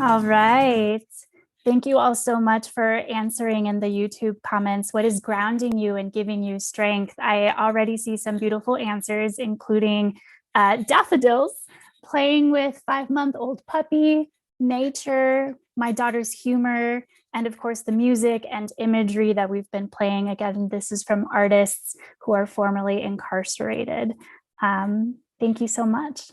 All right. Thank you all so much for answering in the YouTube comments. What is grounding you and giving you strength? I already see some beautiful answers, including daffodils, playing with 5-month-old puppy, nature, my daughter's humor, and of course the music and imagery that we've been playing. Again, this is from artists who are formerly incarcerated. Thank you so much.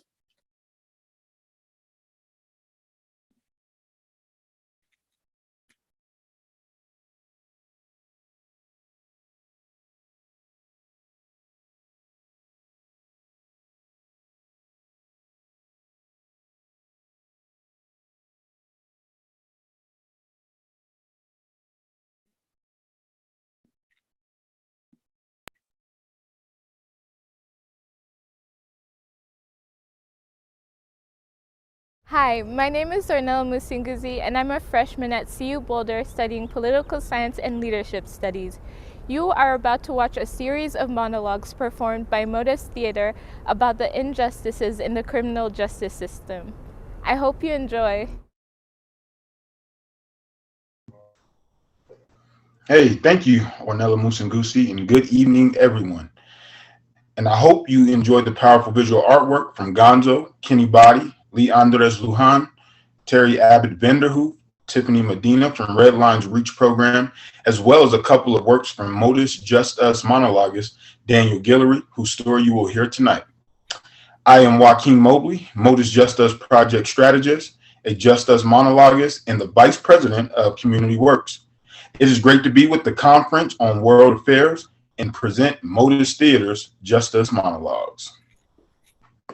Hi, my name is Ornella Musinguzi, and I'm a freshman at CU Boulder studying political science and leadership studies. You are about to watch a series of monologues performed by Modus Theater about the injustices in the criminal justice system. I hope you enjoy. Hey, thank you, Ornella Musinguzi, and good evening, everyone. And I hope you enjoyed the powerful visual artwork from Gonzo, Kenny Body, Lee Andres Lujan, Terry Abbott Vanderhoof, Tiffany Medina from Red Line's Reach program, as well as a couple of works from Modus JustUs monologuist Daniel Guillory, whose story you will hear tonight. I am Joaquin Mobley, Modus JustUs project strategist, a JustUs monologuist, and the vice president of Community Works. It is great to be with the Conference on World Affairs and present Modus Theater's JustUs monologues.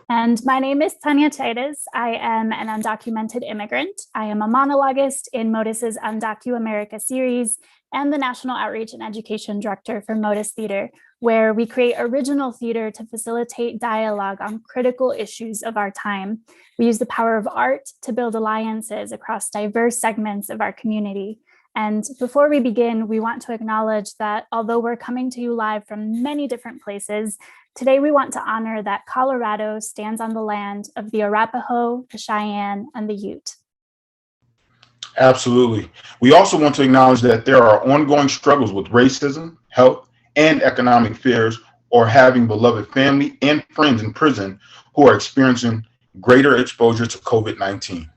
And my name is Tanya Chaides. I am an undocumented immigrant. I am a monologuist in Modus's Undocu America series and the National Outreach and Education Director for Modus Theater, where we create original theater to facilitate dialogue on critical issues of our time. We use the power of art to build alliances across diverse segments of our community. And before we begin, we want to acknowledge that although we're coming to you live from many different places, today we want to honor that Colorado stands on the land of the Arapaho, the Cheyenne, and the Ute. Absolutely. We also want to acknowledge that there are ongoing struggles with racism, health, and economic fears, or having beloved family and friends in prison who are experiencing greater exposure to COVID-19.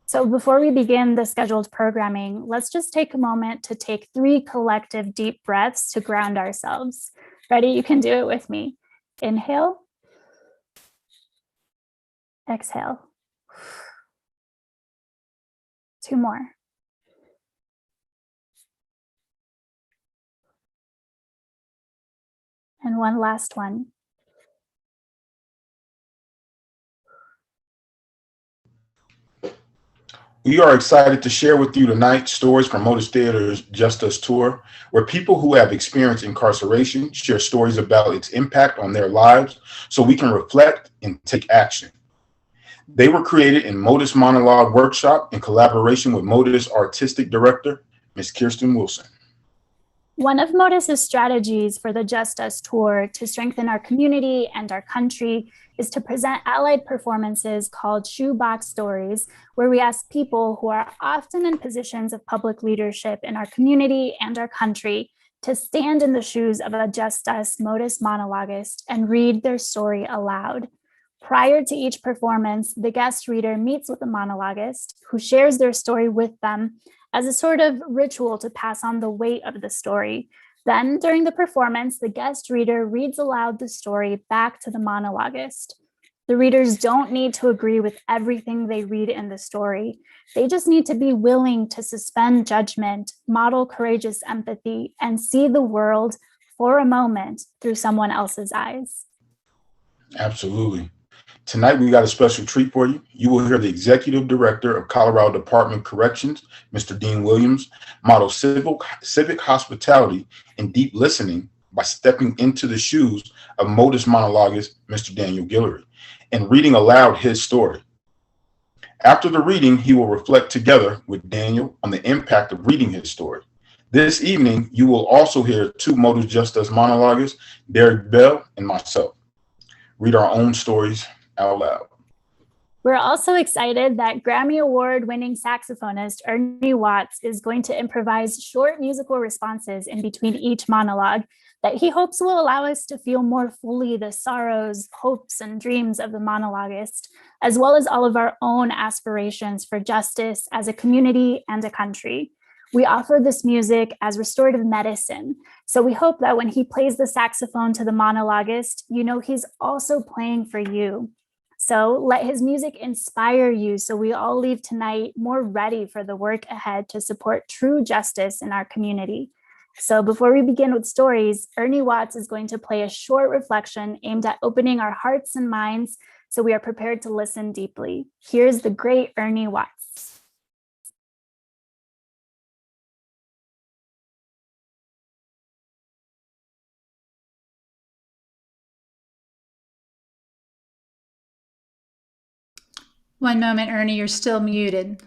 So before we begin the scheduled programming, let's just take a moment to take 3 collective deep breaths to ground ourselves. Ready? You can do it with me. Inhale. Exhale. 2 more. And one last one. We are excited to share with you tonight stories from Modus Theater's JustUs Tour, where people who have experienced incarceration share stories about its impact on their lives so we can reflect and take action. They were created in Modus Monologue Workshop in collaboration with Modus Artistic Director, Ms. Kirsten Wilson. One of Modus's strategies for the JustUs Tour to strengthen our community and our country is to present allied performances called shoebox stories, where we ask people who are often in positions of public leadership in our community and our country to stand in the shoes of a JustUs Modus monologuist and read their story aloud. Prior to each performance, the guest reader meets with a monologuist who shares their story with them as a sort of ritual to pass on the weight of the story. Then, during the performance, the guest reader reads aloud the story back to the monologuist. The readers don't need to agree with everything they read in the story. They just need to be willing to suspend judgment, model courageous empathy, and see the world for a moment through someone else's eyes. Absolutely. Tonight, we got a special treat for you. You will hear the Executive Director of Colorado Department of Corrections, Mr. Dean Williams, model civic hospitality and deep listening by stepping into the shoes of Modus monologuist, Mr. Daniel Guillory, and reading aloud his story. After the reading, he will reflect together with Daniel on the impact of reading his story. This evening, you will also hear 2 Modus JustUs monologuists, Derek Bell and myself. read our own stories out loud. We're also excited that Grammy Award-winning saxophonist Ernie Watts is going to improvise short musical responses in between each monologue that he hopes will allow us to feel more fully the sorrows, hopes, and dreams of the monologuist, as well as all of our own aspirations for justice as a community and a country. We offer this music as restorative medicine, so we hope that when he plays the saxophone to the monologuist, you know he's also playing for you. So let his music inspire you so we all leave tonight more ready for the work ahead to support true justice in our community. So before we begin with stories, Ernie Watts is going to play a short reflection aimed at opening our hearts and minds so we are prepared to listen deeply. Here's the great Ernie Watts. One moment, Ernie, you're still muted.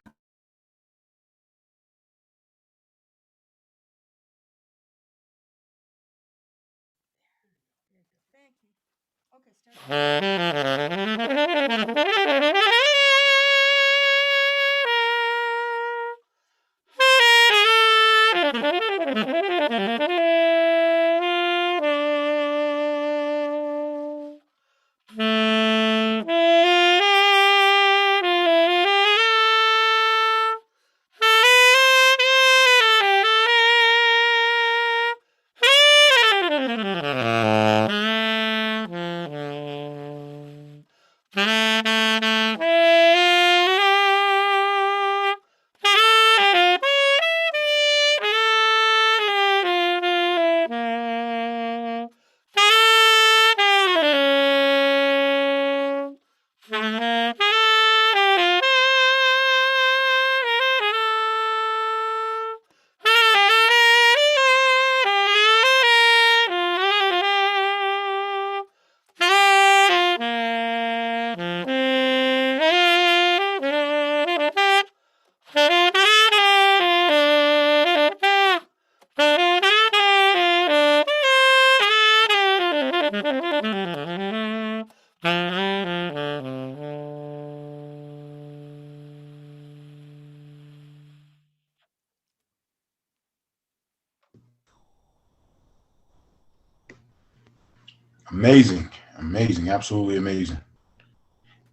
Amazing, amazing, absolutely amazing.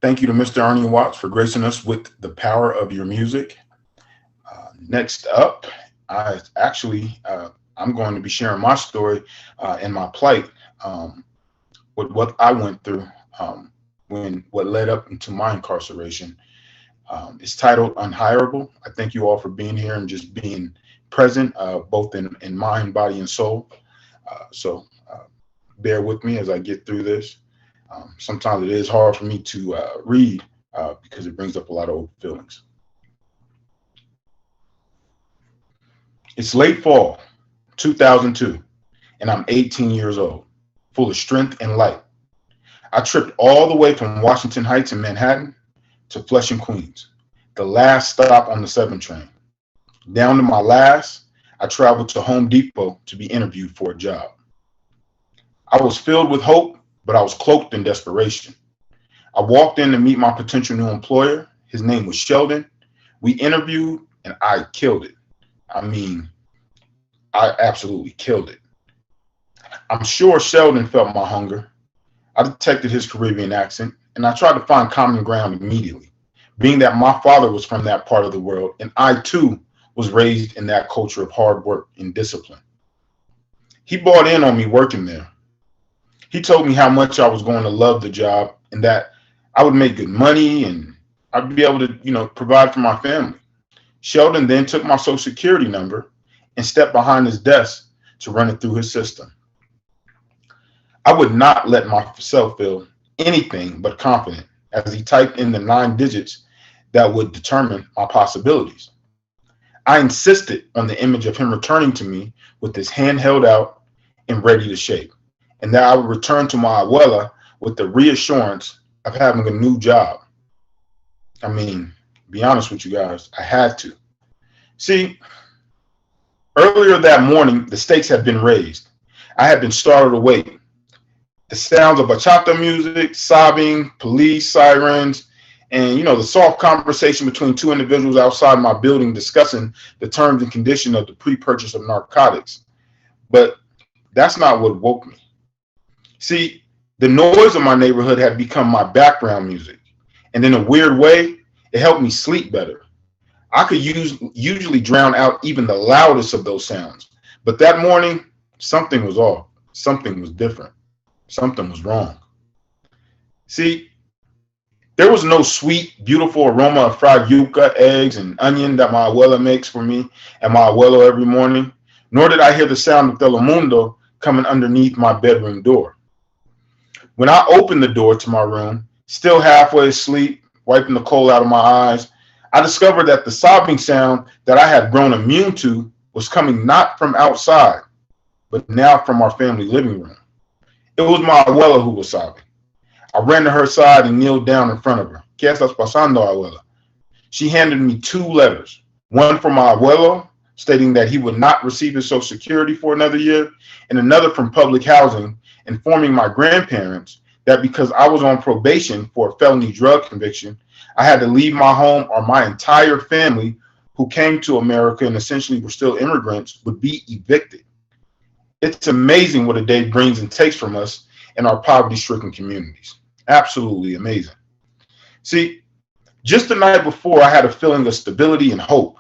Thank you to Mr. Ernie Watts for gracing us with the power of your music. Next up, I'm going to be sharing my story and my plight with what I went through when what led up into my incarceration. It's titled Unhireable. I thank you all for being here and just being present, both in mind, body, and soul. So bear with me as I get through this. Sometimes it is hard for me to read because it brings up a lot of old feelings. It's late fall, 2002, and I'm 18 years old, full of strength and light. I tripped all the way from Washington Heights in Manhattan to Flushing, Queens, the last stop on the 7 train. Down to my last, I traveled to Home Depot to be interviewed for a job. I was filled with hope, but I was cloaked in desperation. I walked in to meet my potential new employer. His name was Sheldon. We interviewed, and I killed it. I mean, I absolutely killed it. I'm sure Sheldon felt my hunger. I detected his Caribbean accent, and I tried to find common ground immediately, being that my father was from that part of the world, and I too was raised in that culture of hard work and discipline. He bought in on me working there. He told me how much I was going to love the job and that I would make good money and I'd be able to, provide for my family. Sheldon then took my social security number and stepped behind his desk to run it through his system. I would not let myself feel anything but confident as he typed in the 9 digits that would determine my possibilities. I insisted on the image of him returning to me with his hand held out and ready to shake, and that I would return to my abuela with the reassurance of having a new job. I mean, be honest with you guys, I had to. See, earlier that morning, the stakes had been raised. I had been startled awake. The sounds of bachata music, sobbing, police sirens, and the soft conversation between two individuals outside my building discussing the terms and conditions of the pre-purchase of narcotics. But that's not what woke me. See, the noise of my neighborhood had become my background music, and in a weird way, it helped me sleep better. I could usually drown out even the loudest of those sounds, but that morning, something was off. Something was different. Something was wrong. See, there was no sweet, beautiful aroma of fried yuca, eggs, and onion that my abuela makes for me and my abuelo every morning, nor did I hear the sound of Telemundo coming underneath my bedroom door. When I opened the door to my room, still halfway asleep, wiping the coal out of my eyes, I discovered that the sobbing sound that I had grown immune to was coming not from outside, but now from our family living room. It was my abuela who was sobbing. I ran to her side and kneeled down in front of her. ¿Qué estás pasando, abuela? She handed me two letters, one from my abuelo, stating that he would not receive his Social Security for another year, and another from public housing, informing my grandparents that because I was on probation for a felony drug conviction, I had to leave my home or my entire family who came to America and essentially were still immigrants would be evicted. It's amazing what a day brings and takes from us in our poverty-stricken communities. Absolutely amazing. See, just the night before, I had a feeling of stability and hope.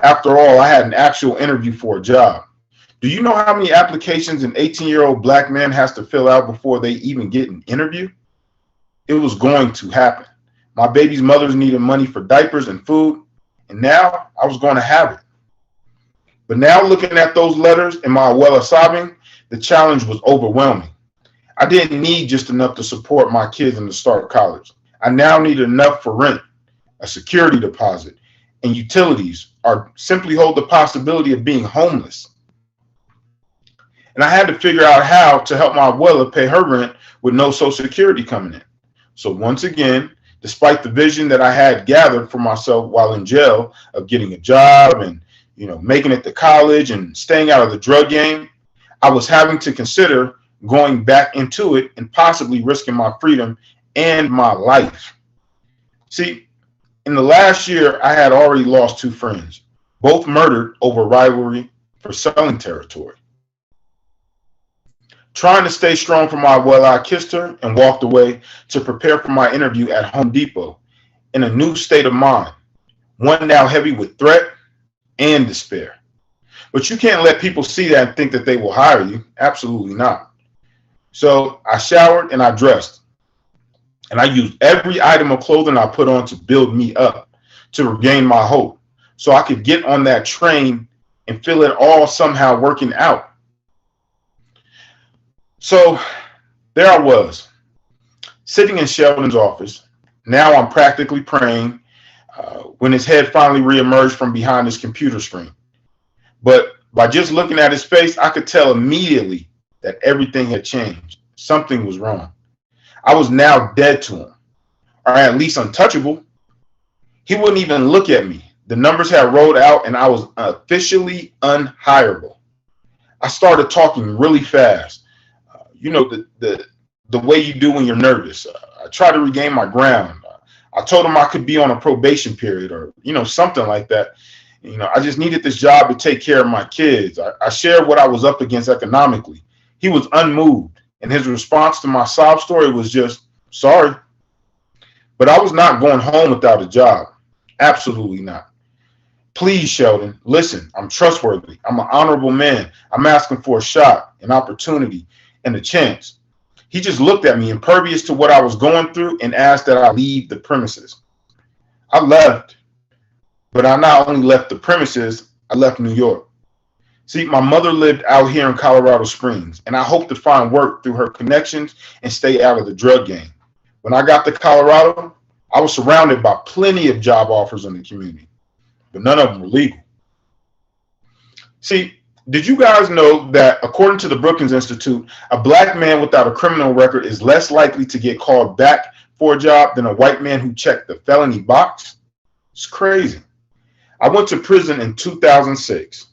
After all, I had an actual interview for a job. Do you know how many applications an 18-year-old black man has to fill out before they even get an interview? It was going to happen. My baby's mothers needed money for diapers and food, and now I was going to have it. But now looking at those letters and my abuela sobbing, the challenge was overwhelming. I didn't need just enough to support my kids and to start college. I now needed enough for rent, a security deposit, and utilities, or simply hold the possibility of being homeless. And I had to figure out how to help my abuela pay her rent with no Social Security coming in. So once again, despite the vision that I had gathered for myself while in jail of getting a job and making it to college and staying out of the drug game, I was having to consider going back into it and possibly risking my freedom and my life. See, in the last year, I had already lost two friends, both murdered over rivalry for selling territory. Trying to stay strong for my abuela, I kissed her and walked away to prepare for my interview at Home Depot in a new state of mind, one now heavy with threat and despair. But you can't let people see that and think that they will hire you. Absolutely not. So I showered and I dressed. And I used every item of clothing I put on to build me up, to regain my hope, so I could get on that train and feel it all somehow working out. So there I was, sitting in Sheldon's office. Now I'm practically praying when his head finally reemerged from behind his computer screen. But by just looking at his face, I could tell immediately that everything had changed. Something was wrong. I was now dead to him, or at least untouchable. He wouldn't even look at me. The numbers had rolled out and I was officially unhireable. I started talking really fast. The way you do when you're nervous. I tried to regain my ground. I told him I could be on a probation period or, something like that. I just needed this job to take care of my kids. I shared what I was up against economically. He was unmoved, and his response to my sob story was just, sorry. But I was not going home without a job. Absolutely not. Please, Sheldon, listen, I'm trustworthy. I'm an honorable man. I'm asking for a shot, an opportunity, and a chance. He just looked at me, impervious to what I was going through, and asked that I leave the premises. I left, but I not only left the premises, I left New York. See, my mother lived out here in Colorado Springs, and I hoped to find work through her connections and stay out of the drug game. When I got to Colorado, I was surrounded by plenty of job offers in the community, but none of them were legal. See, did you guys know that according to the Brookings Institute, a black man without a criminal record is less likely to get called back for a job than a white man who checked the felony box? It's crazy. I went to prison in 2006.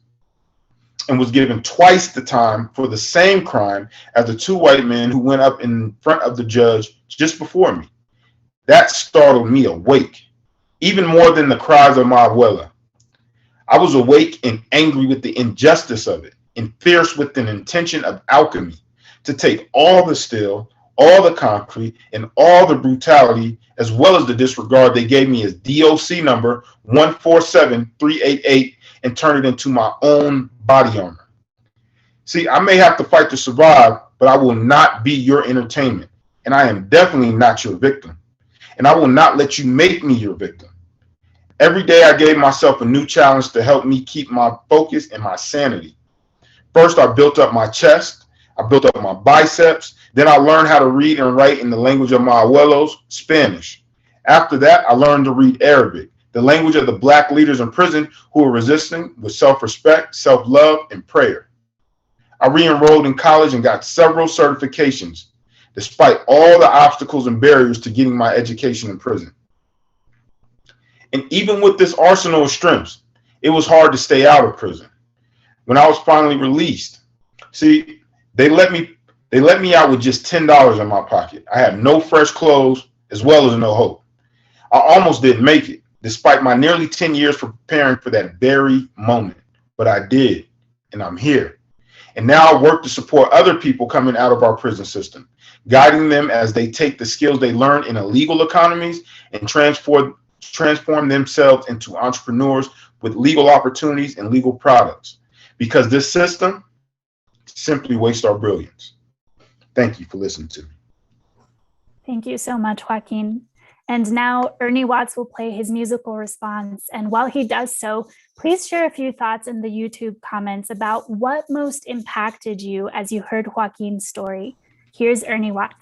and was given twice the time for the same crime as the two white men who went up in front of the judge just before me. That startled me awake, even more than the cries of my abuela. I was awake and angry with the injustice of it, and fierce with an intention of alchemy to take all the steel, all the concrete, and all the brutality, as well as the disregard they gave me as DOC number 147388, and turn it into my own body armor. See, I may have to fight to survive, but I will not be your entertainment, and I am definitely not your victim, and I will not let you make me your victim. Every day I gave myself a new challenge to help me keep my focus and my sanity. First, I built up my chest. I built up my biceps. Then I learned how to read and write in the language of my abuelos, Spanish. After that, I learned to read Arabic, the language of the Black leaders in prison who were resisting with self-respect, self-love, and prayer. I re-enrolled in college and got several certifications, despite all the obstacles and barriers to getting my education in prison. And even with this arsenal of strengths, it was hard to stay out of prison. When I was finally released, see, they let me out with just $10 in my pocket. I had no fresh clothes as well as no hope. I almost didn't make it, despite my nearly 10 years for preparing for that very moment. But I did, and I'm here. And now I work to support other people coming out of our prison system, guiding them as they take the skills they learn in illegal economies and transform themselves into entrepreneurs with legal opportunities and legal products, because this system simply wastes our brilliance. Thank you for listening to me. Thank you so much, Joaquin. And now Ernie Watts will play his musical response. And while he does so, please share a few thoughts in the YouTube comments about what most impacted you as you heard Joaquin's story. Here's Ernie Watts.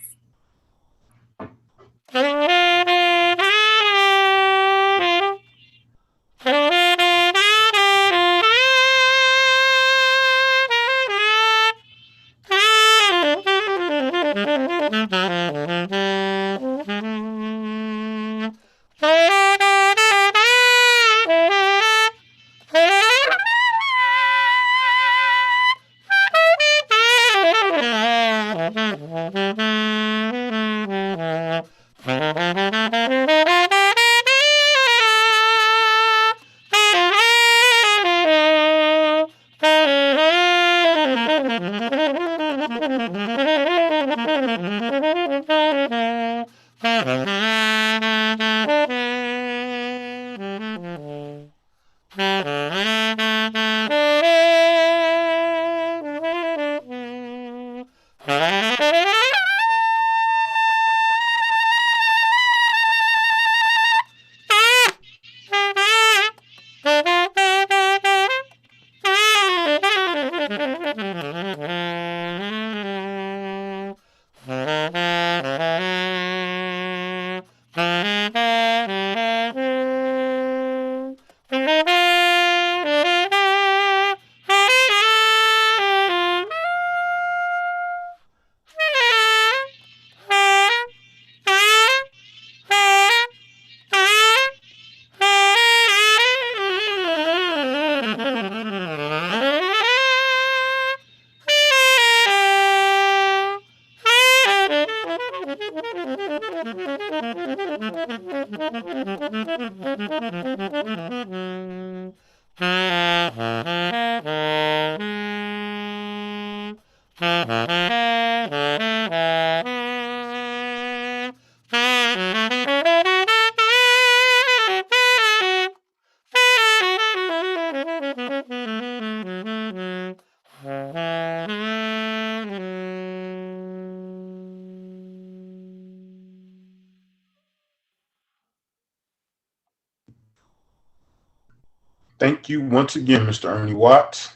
Thank you once again, Mr. Ernie Watts.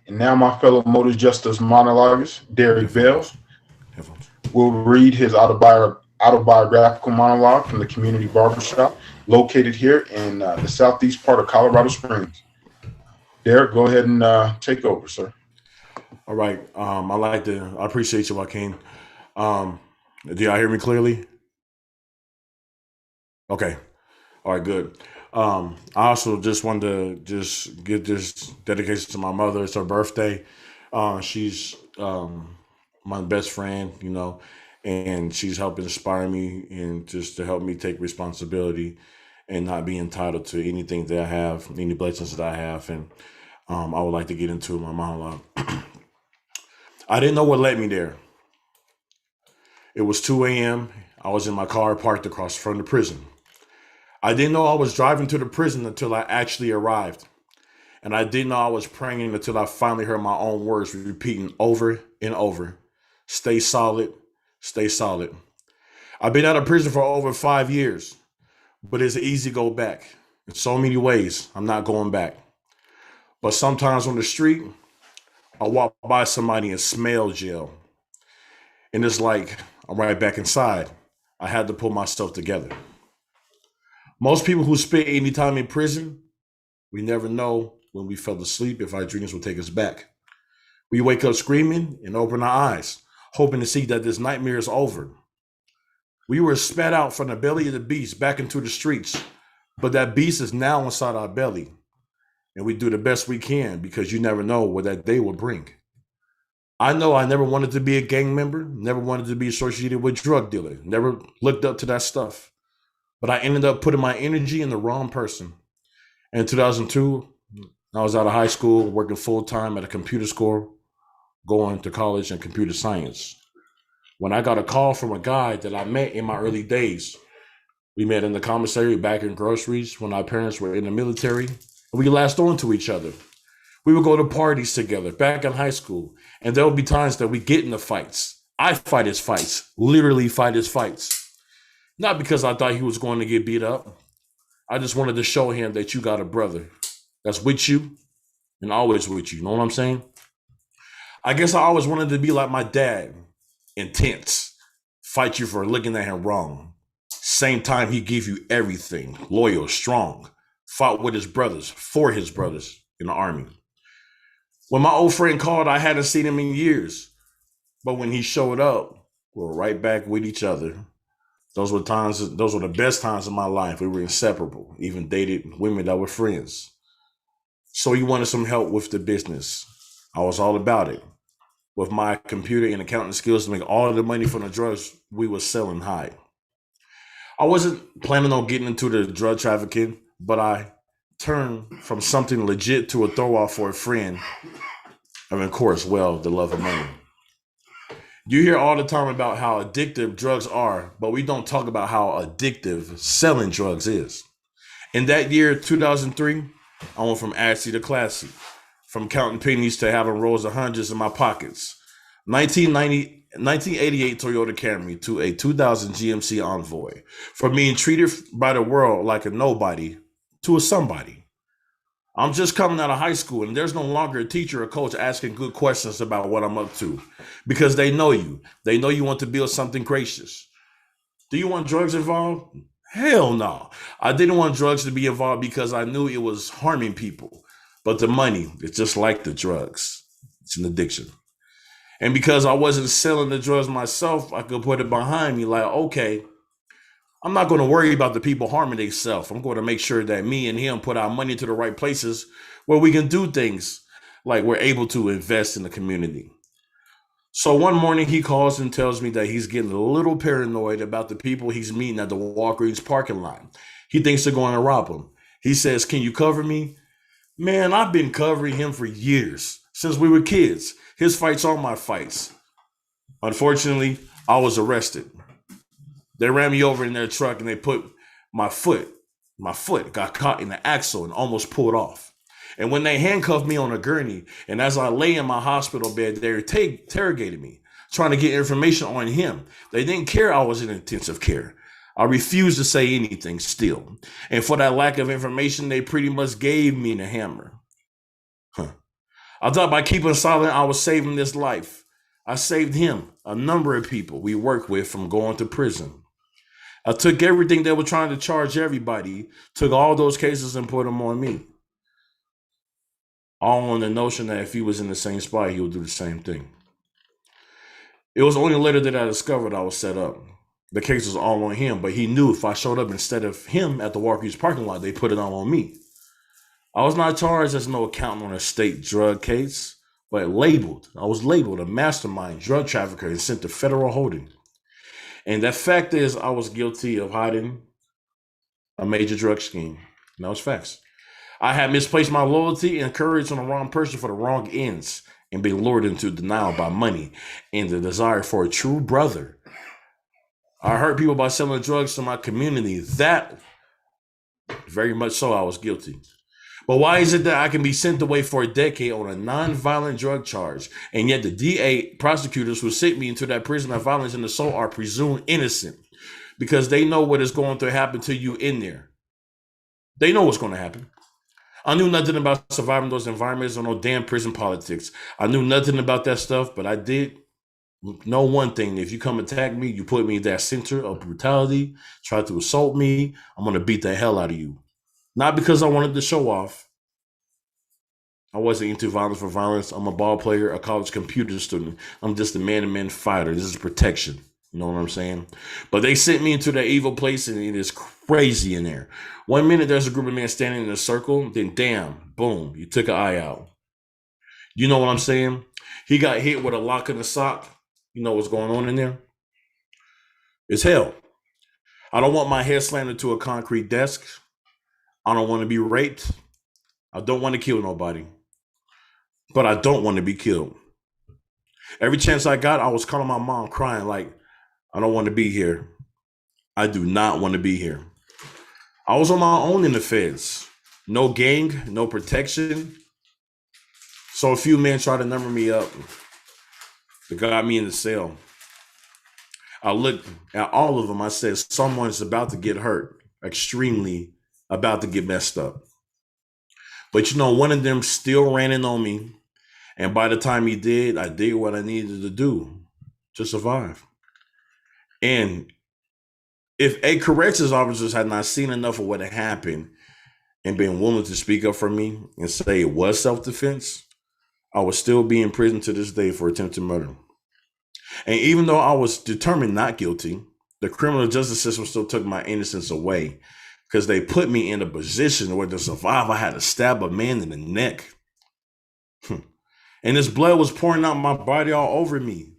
And now my fellow Motor Justice monologuist, Derek Bell, will read his autobiographical monologue from the community barbershop located here in the southeast part of Colorado Springs. Derek, go ahead and take over, sir. All right. I appreciate you, Joaquin. Do y'all hear me clearly? Okay. All right, good. I also just wanted to just give this dedication to my mother. It's her birthday. She's my best friend, and she's helped inspire me and just to help me take responsibility and not be entitled to anything that I have, any blessings that I have. And I would like to get into my monologue. I didn't know what led me there. It was 2 a.m. I was in my car parked across from the prison. I didn't know I was driving to the prison until I actually arrived. And I didn't know I was praying until I finally heard my own words repeating over and over. Stay solid, stay solid. I've been out of prison for over 5 years, but it's easy to go back. In so many ways, I'm not going back. But sometimes on the street, I walk by somebody and smell jail. And it's like I'm right back inside. I had to pull myself together. Most people who spend any time in prison, we never know when we fell asleep if our dreams will take us back. We wake up screaming and open our eyes, hoping to see that this nightmare is over. We were spat out from the belly of the beast back into the streets, but that beast is now inside our belly. And we do the best we can because you never know what that day will bring. I know I never wanted to be a gang member, never wanted to be associated with drug dealer, never looked up to that stuff. But I ended up putting my energy in the wrong person. In 2002, I was out of high school, working full-time at a computer school, going to college in computer science. When I got a call from a guy that I met in my early days, we met in the commissary back in groceries when our parents were in the military, and we latched on to each other. We would go to parties together back in high school, and there would be times that we get into fights. I fight his fights, literally fight his fights. Not because I thought he was going to get beat up. I just wanted to show him that you got a brother that's with you and always with you. You know what I'm saying? I guess I always wanted to be like my dad, intense, fight you for looking at him wrong. Same time he give you everything, loyal, strong, fought with his brothers, for his brothers in the army. When my old friend called, I hadn't seen him in years. But when he showed up, we were right back with each other. Those were the best times of my life. We were inseparable, even dated women that were friends. So he wanted some help with the business. I was all about it. With my computer and accounting skills to make all of the money from the drugs we were selling high. I wasn't planning on getting into the drug trafficking, but I turned from something legit to a throw off for a friend. And of course, the love of money. You hear all the time about how addictive drugs are, but we don't talk about how addictive selling drugs is. In that year, 2003, I went from assy to classy, from counting pennies to having rolls of hundreds in my pockets. 1988 Toyota Camry to a 2000 GMC Envoy, from being treated by the world like a nobody to a somebody. I'm just coming out of high school and there's no longer a teacher or coach asking good questions about what I'm up to because they know you. They know you want to build something gracious. Do you want drugs involved? Hell no. I didn't want drugs to be involved because I knew it was harming people. But the money, it's just like the drugs. It's an addiction. And because I wasn't selling the drugs myself, I could put it behind me like, okay, I'm not going to worry about the people harming themselves. I'm going to make sure that me and him put our money to the right places where we can do things like we're able to invest in the community. So one morning he calls and tells me that he's getting a little paranoid about the people he's meeting at the Walgreens parking lot. He thinks they're going to rob him. He says, "Can you cover me?" Man, I've been covering him for years, since we were kids. His fights are my fights. Unfortunately, I was arrested. They ran me over in their truck and they put my foot got caught in the axle and almost pulled off. And when they handcuffed me on a gurney, and as I lay in my hospital bed, they interrogated me, trying to get information on him. They didn't care I was in intensive care. I refused to say anything still. And for that lack of information, they pretty much gave me the hammer. I thought by keeping silent, I was saving this life. I saved him, a number of people we work with, from going to prison. I took everything they were trying to charge everybody, took all those cases and put them on me. All on the notion that if he was in the same spot, he would do the same thing. It was only later that I discovered I was set up. the case was all on him, but he knew if I showed up instead of him at the Walgreens parking lot, they put it all on me. I was not charged as no accountant on a state drug case, but I was labeled a mastermind drug trafficker and sent to federal holding. And that fact is, I was guilty of hiding a major drug scheme. And that was facts. I had misplaced my loyalty and courage on the wrong person for the wrong ends and been lured into denial by money and the desire for a true brother. I hurt people by selling drugs to my community. That, very much so, I was guilty. But why is it that I can be sent away for a decade on a non-violent drug charge, and yet the DA prosecutors who sent me into that prison of violence and assault are presumed innocent because they know what is going to happen to you in there. They know what's going to happen. I knew nothing about surviving those environments or no damn prison politics. I knew nothing about that stuff, but I did know one thing. If you come attack me, you put me in that center of brutality, try to assault me, I'm going to beat the hell out of you. Not because I wanted to show off. I wasn't into violence for violence. I'm a ball player, a college computer student. I'm just a man-to-man fighter. This is protection. You know what I'm saying? But they sent me into that evil place, and it is crazy in there. 1 minute, there's a group of men standing in a circle. Then, damn, boom, you took an eye out. You know what I'm saying? He got hit with a lock in the sock. You know what's going on in there? It's hell. I don't want my head slammed into a concrete desk. I don't want to be raped. I don't want to kill nobody. But I don't want to be killed. Every chance I got, I was calling my mom crying like, I don't want to be here. I do not want to be here. I was on my own in the feds. No gang, no protection. So a few men tried to number me up. They got me in the cell. I looked at all of them. I said, someone's about to get hurt, extremely about to get messed up. But you know, one of them still ran in on me. And by the time he did, I did what I needed to do to survive. And if a corrections officers had not seen enough of what had happened and been willing to speak up for me and say it was self-defense, I would still be in prison to this day for attempted murder. And even though I was determined not guilty, the criminal justice system still took my innocence away because they put me in a position where to survive, I had to stab a man in the neck. And this blood was pouring out my body all over me.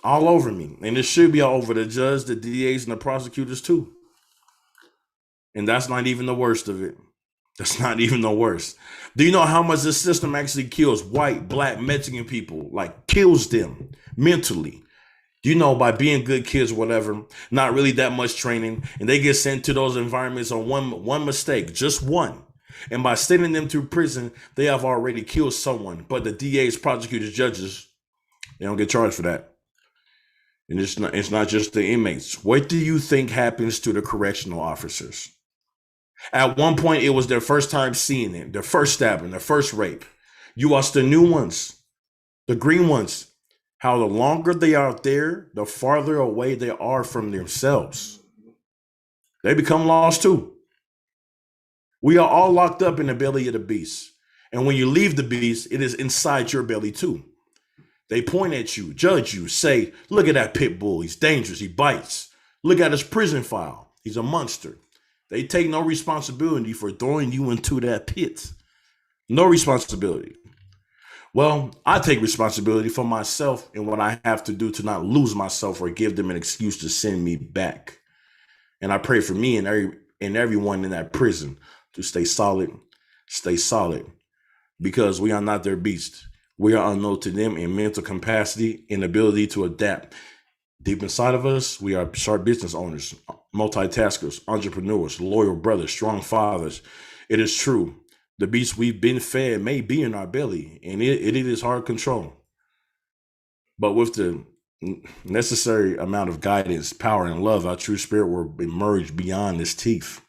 All over me. And it should be all over the judge, the DAs, and the prosecutors too. And that's not even the worst of it. That's not even the worst. Do you know how much this system actually kills white, black, Mexican people? Like kills them mentally. You know, by being good kids, whatever, not really that much training, and they get sent to those environments on one mistake, just one. And by sending them to prison, they have already killed someone. But the DAs, prosecutors, judges, they don't get charged for that. And it's not just the inmates. What do you think happens to the correctional officers? At one point, it was their first time seeing it, their first stabbing, their first rape. You watch the new ones, the green ones, how the longer they are there, the farther away they are from themselves. They become lost too. We are all locked up in the belly of the beast. And when you leave the beast, it is inside your belly too. They point at you, judge you, say, look at that pit bull. He's dangerous. He bites. Look at his prison file. He's a monster. They take no responsibility for throwing you into that pit. No responsibility. Well, I take responsibility for myself and what I have to do to not lose myself or give them an excuse to send me back. And I pray for me and everyone in that prison to stay solid, because we are not their beast. We are unknown to them in mental capacity and ability to adapt. Deep inside of us, we are sharp business owners, multitaskers, entrepreneurs, loyal brothers, strong fathers. It is true. The beast we've been fed may be in our belly, and it is hard control. But with the necessary amount of guidance, power, and love, our true spirit will emerge beyond its teeth.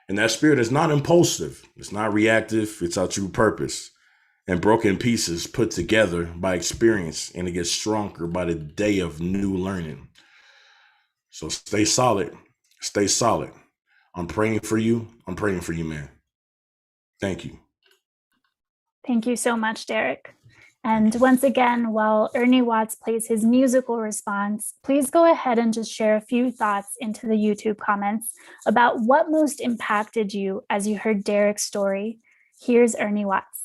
And that spirit is not impulsive. It's not reactive. It's our true purpose. And broken pieces put together by experience, and it gets stronger by the day of new learning. So stay solid. Stay solid. I'm praying for you. I'm praying for you, man. Thank you. Thank you so much, Derek. And once again, while Ernie Watts plays his musical response, please go ahead and just share a few thoughts into the YouTube comments about what most impacted you as you heard Derek's story. Here's Ernie Watts.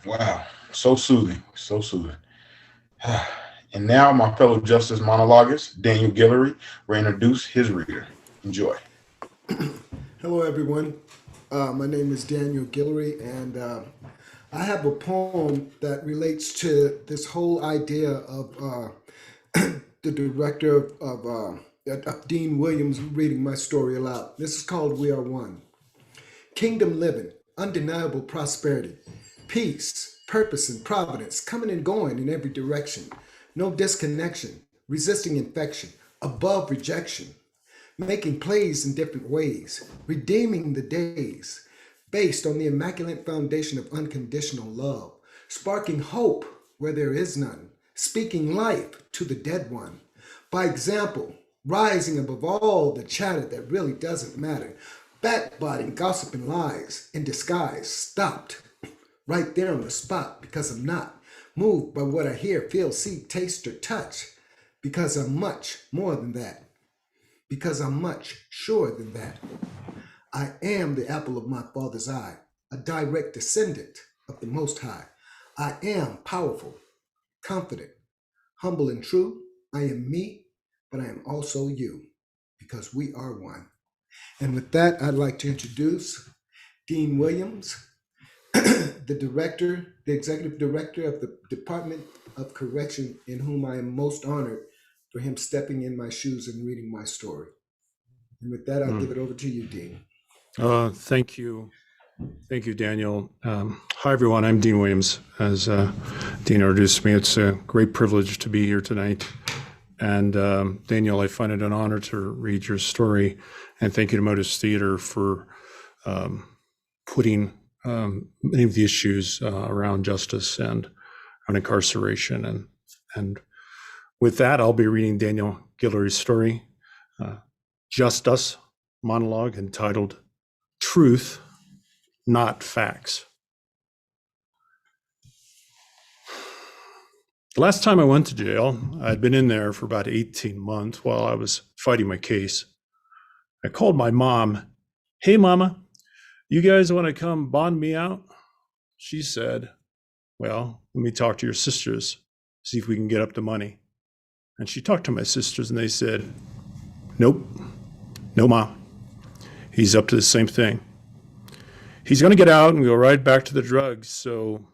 Wow, so soothing, so soothing. And now my fellow Justice monologuist, Daniel Guillory, will introduce his reader. Enjoy. Hello, everyone. My name is Daniel Guillory, and I have a poem that relates to this whole idea of the director of Dean Williams reading my story aloud. This is called We Are One. Kingdom living, undeniable prosperity, peace, purpose, and providence coming and going in every direction. No disconnection, resisting infection, above rejection, making plays in different ways, redeeming the days, based on the immaculate foundation of unconditional love, sparking hope where there is none, speaking life to the dead one. By example, rising above all the chatter that really doesn't matter, backbiting, gossip, and lies in disguise, stopped right there on the spot because I'm not moved by what I hear, feel, see, taste, or touch, because I'm much more than that, because I'm much surer than that. I am the apple of my father's eye, a direct descendant of the Most High. I am powerful, confident, humble, and true. I am me, but I am also you, because we are one. And with that, I'd like to introduce Dean Williams, the executive director of the Department of Correction, in whom I am most honored for him stepping in my shoes and reading my story. And with that, I'll give it over to you, Dean. Thank you. Thank you, Daniel. Hi, everyone. I'm Dean Williams. As Dean introduced me, it's a great privilege to be here tonight. And Daniel, I find it an honor to read your story. And thank you to Modus Theater for putting many of the issues around justice and on incarceration. And with that, I'll be reading Daniel Guillory's story, Just Us, monologue entitled Truth, Not Facts. The last time I went to jail, I'd been in there for about 18 months while I was fighting my case. I called my mom. Hey, Mama, you guys want to come bond me out? She said, well, let me talk to your sisters, see if we can get up the money. And she talked to my sisters and they said, nope, no, Mom. He's up to the same thing. He's going to get out and go right back to the drugs, so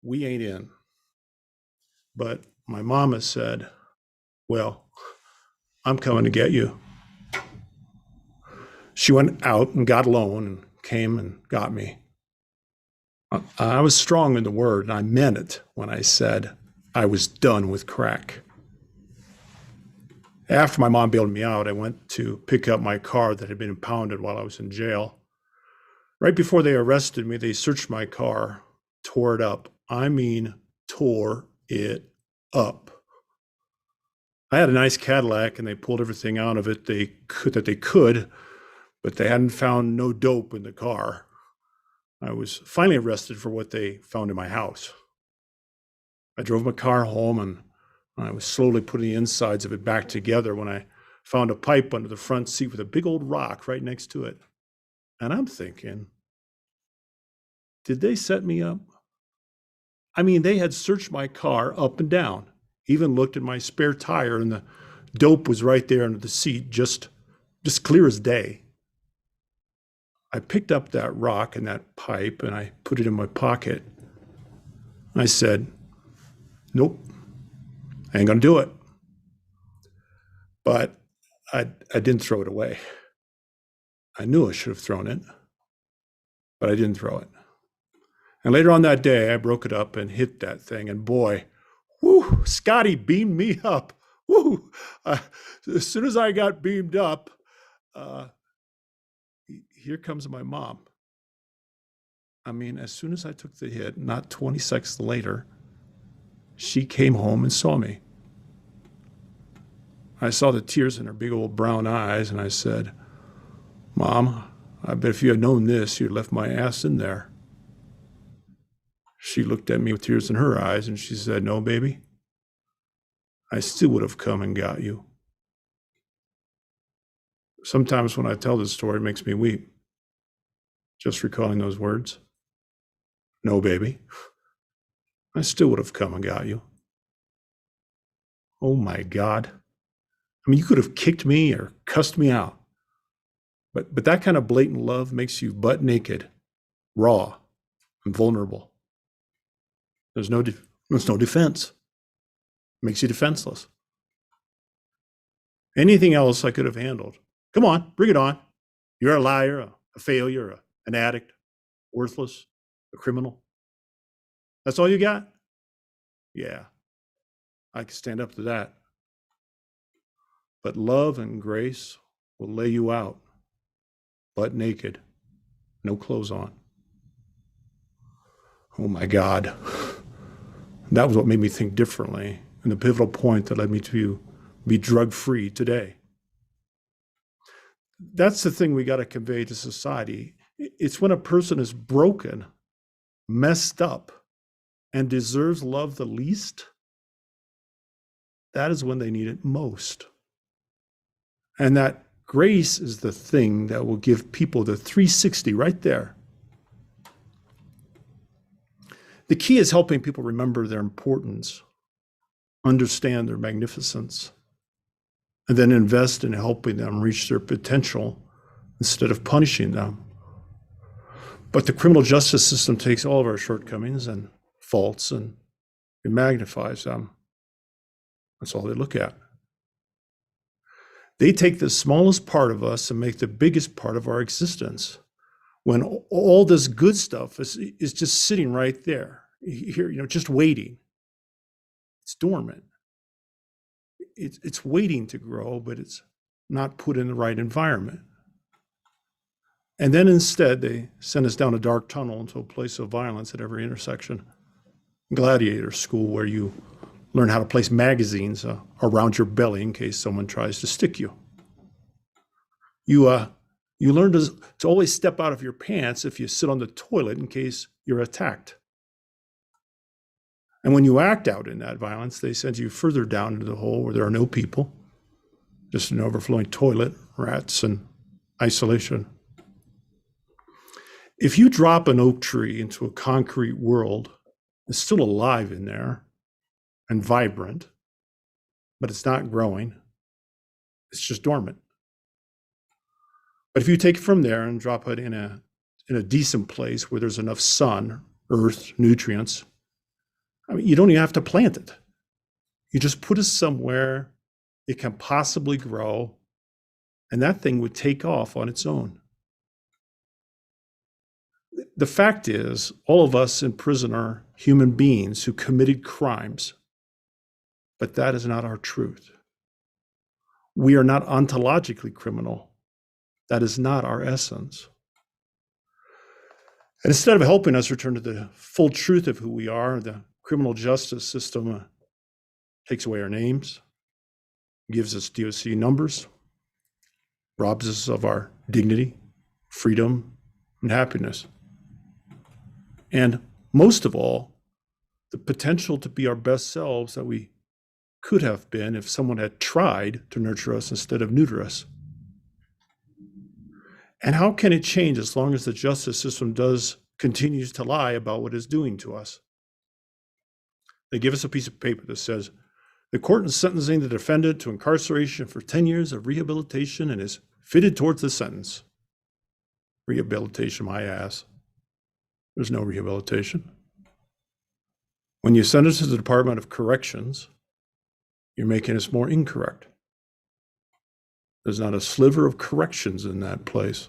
we ain't in. But my mama said, well, I'm coming to get you. She went out and got a loan and came and got me. I was strong in the word, and I meant it when I said I was done with crack. After my mom bailed me out, I went to pick up my car that had been impounded while I was in jail. Right before they arrested me, they searched my car, tore it up. I mean, tore it up. I had a nice Cadillac, and they pulled everything out of it that they could, but they hadn't found no dope in the car. I was finally arrested for what they found in my house. I drove my car home, and I was slowly putting the insides of it back together when I found a pipe under the front seat with a big old rock right next to it. And I'm thinking, did they set me up? I mean, they had searched my car up and down, even looked at my spare tire, and the dope was right there under the seat, just clear as day. I picked up that rock and that pipe and I put it in my pocket. I said, nope, I ain't gonna do it. But I didn't throw it away. I knew I should have thrown it, but I didn't throw it. And later on that day, I broke it up and hit that thing. And boy, whoo, Scotty beamed me up. Woo! As soon as I got beamed up, here comes my mom. I mean, as soon as I took the hit, not 20 seconds later, she came home and saw me. I saw the tears in her big old brown eyes, and I said, Mom, I bet if you had known this, you'd left my ass in there. She looked at me with tears in her eyes, and she said, no, baby, I still would have come and got you. Sometimes when I tell this story, it makes me weep, just recalling those words. No, baby, I still would have come and got you. Oh my God. I mean, you could have kicked me or cussed me out. But that kind of blatant love makes you butt naked, raw, and vulnerable. There's no defense. It makes you defenseless. Anything else I could have handled. Come on, bring it on. You're a liar, a failure, an addict, worthless, a criminal. That's all you got? Yeah, I can stand up to that. But love and grace will lay you out, butt naked, no clothes on. Oh my God. That was what made me think differently, and the pivotal point that led me to be drug-free today. That's the thing we got to convey to society. It's when a person is broken, messed up, and deserves love the least, that is when they need it most. And that grace is the thing that will give people the 360 right there. The key is helping people remember their importance, understand their magnificence, and then invest in helping them reach their potential instead of punishing them. But the criminal justice system takes all of our shortcomings and faults and it magnifies them. That's all they look at. They take the smallest part of us and make the biggest part of our existence, when all this good stuff is just sitting right there, here, just waiting. It's dormant. It's waiting to grow, but it's not put in the right environment. And then instead, they send us down a dark tunnel into a place of violence at every intersection. Gladiator school, where you learn how to place magazines around your belly in case someone tries to stick you. You learn to always step out of your pants if you sit on the toilet in case you're attacked. And when you act out in that violence, they send you further down into the hole where there are no people, just an overflowing toilet, rats, and isolation. If you drop an oak tree into a concrete world, is still alive in there and vibrant, but it's not growing. It's just dormant. But if you take it from there and drop it in a decent place where there's enough sun, earth, nutrients, I mean, you don't even have to plant it. You just put it somewhere it can possibly grow, and that thing would take off on its own. The fact is, all of us in prison are human beings who committed crimes, but that is not our truth. We are not ontologically criminal. That is not our essence. And instead of helping us return to the full truth of who we are, the criminal justice system takes away our names, gives us DOC numbers, robs us of our dignity, freedom, and happiness. And most of all, the potential to be our best selves that we could have been if someone had tried to nurture us instead of neuter us. And how can it change as long as the justice system continues to lie about what it's doing to us? They give us a piece of paper that says, the court is sentencing the defendant to incarceration for 10 years of rehabilitation and is fitted towards the sentence. Rehabilitation, my ass. There's no rehabilitation. When you send us to the Department of Corrections, you're making us more incorrect. There's not a sliver of corrections in that place.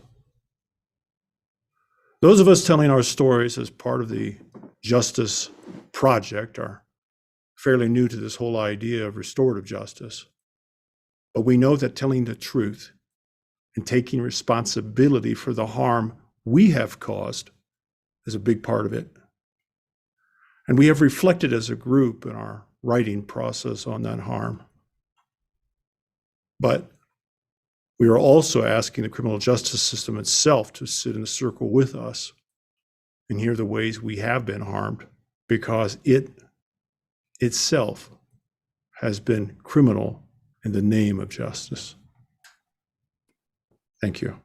Those of us telling our stories as part of the Justice Project are fairly new to this whole idea of restorative justice. But we know that telling the truth and taking responsibility for the harm we have caused is a big part of it. And we have reflected as a group in our writing process on that harm. But we are also asking the criminal justice system itself to sit in a circle with us and hear the ways we have been harmed, because it itself has been criminal in the name of justice. Thank you.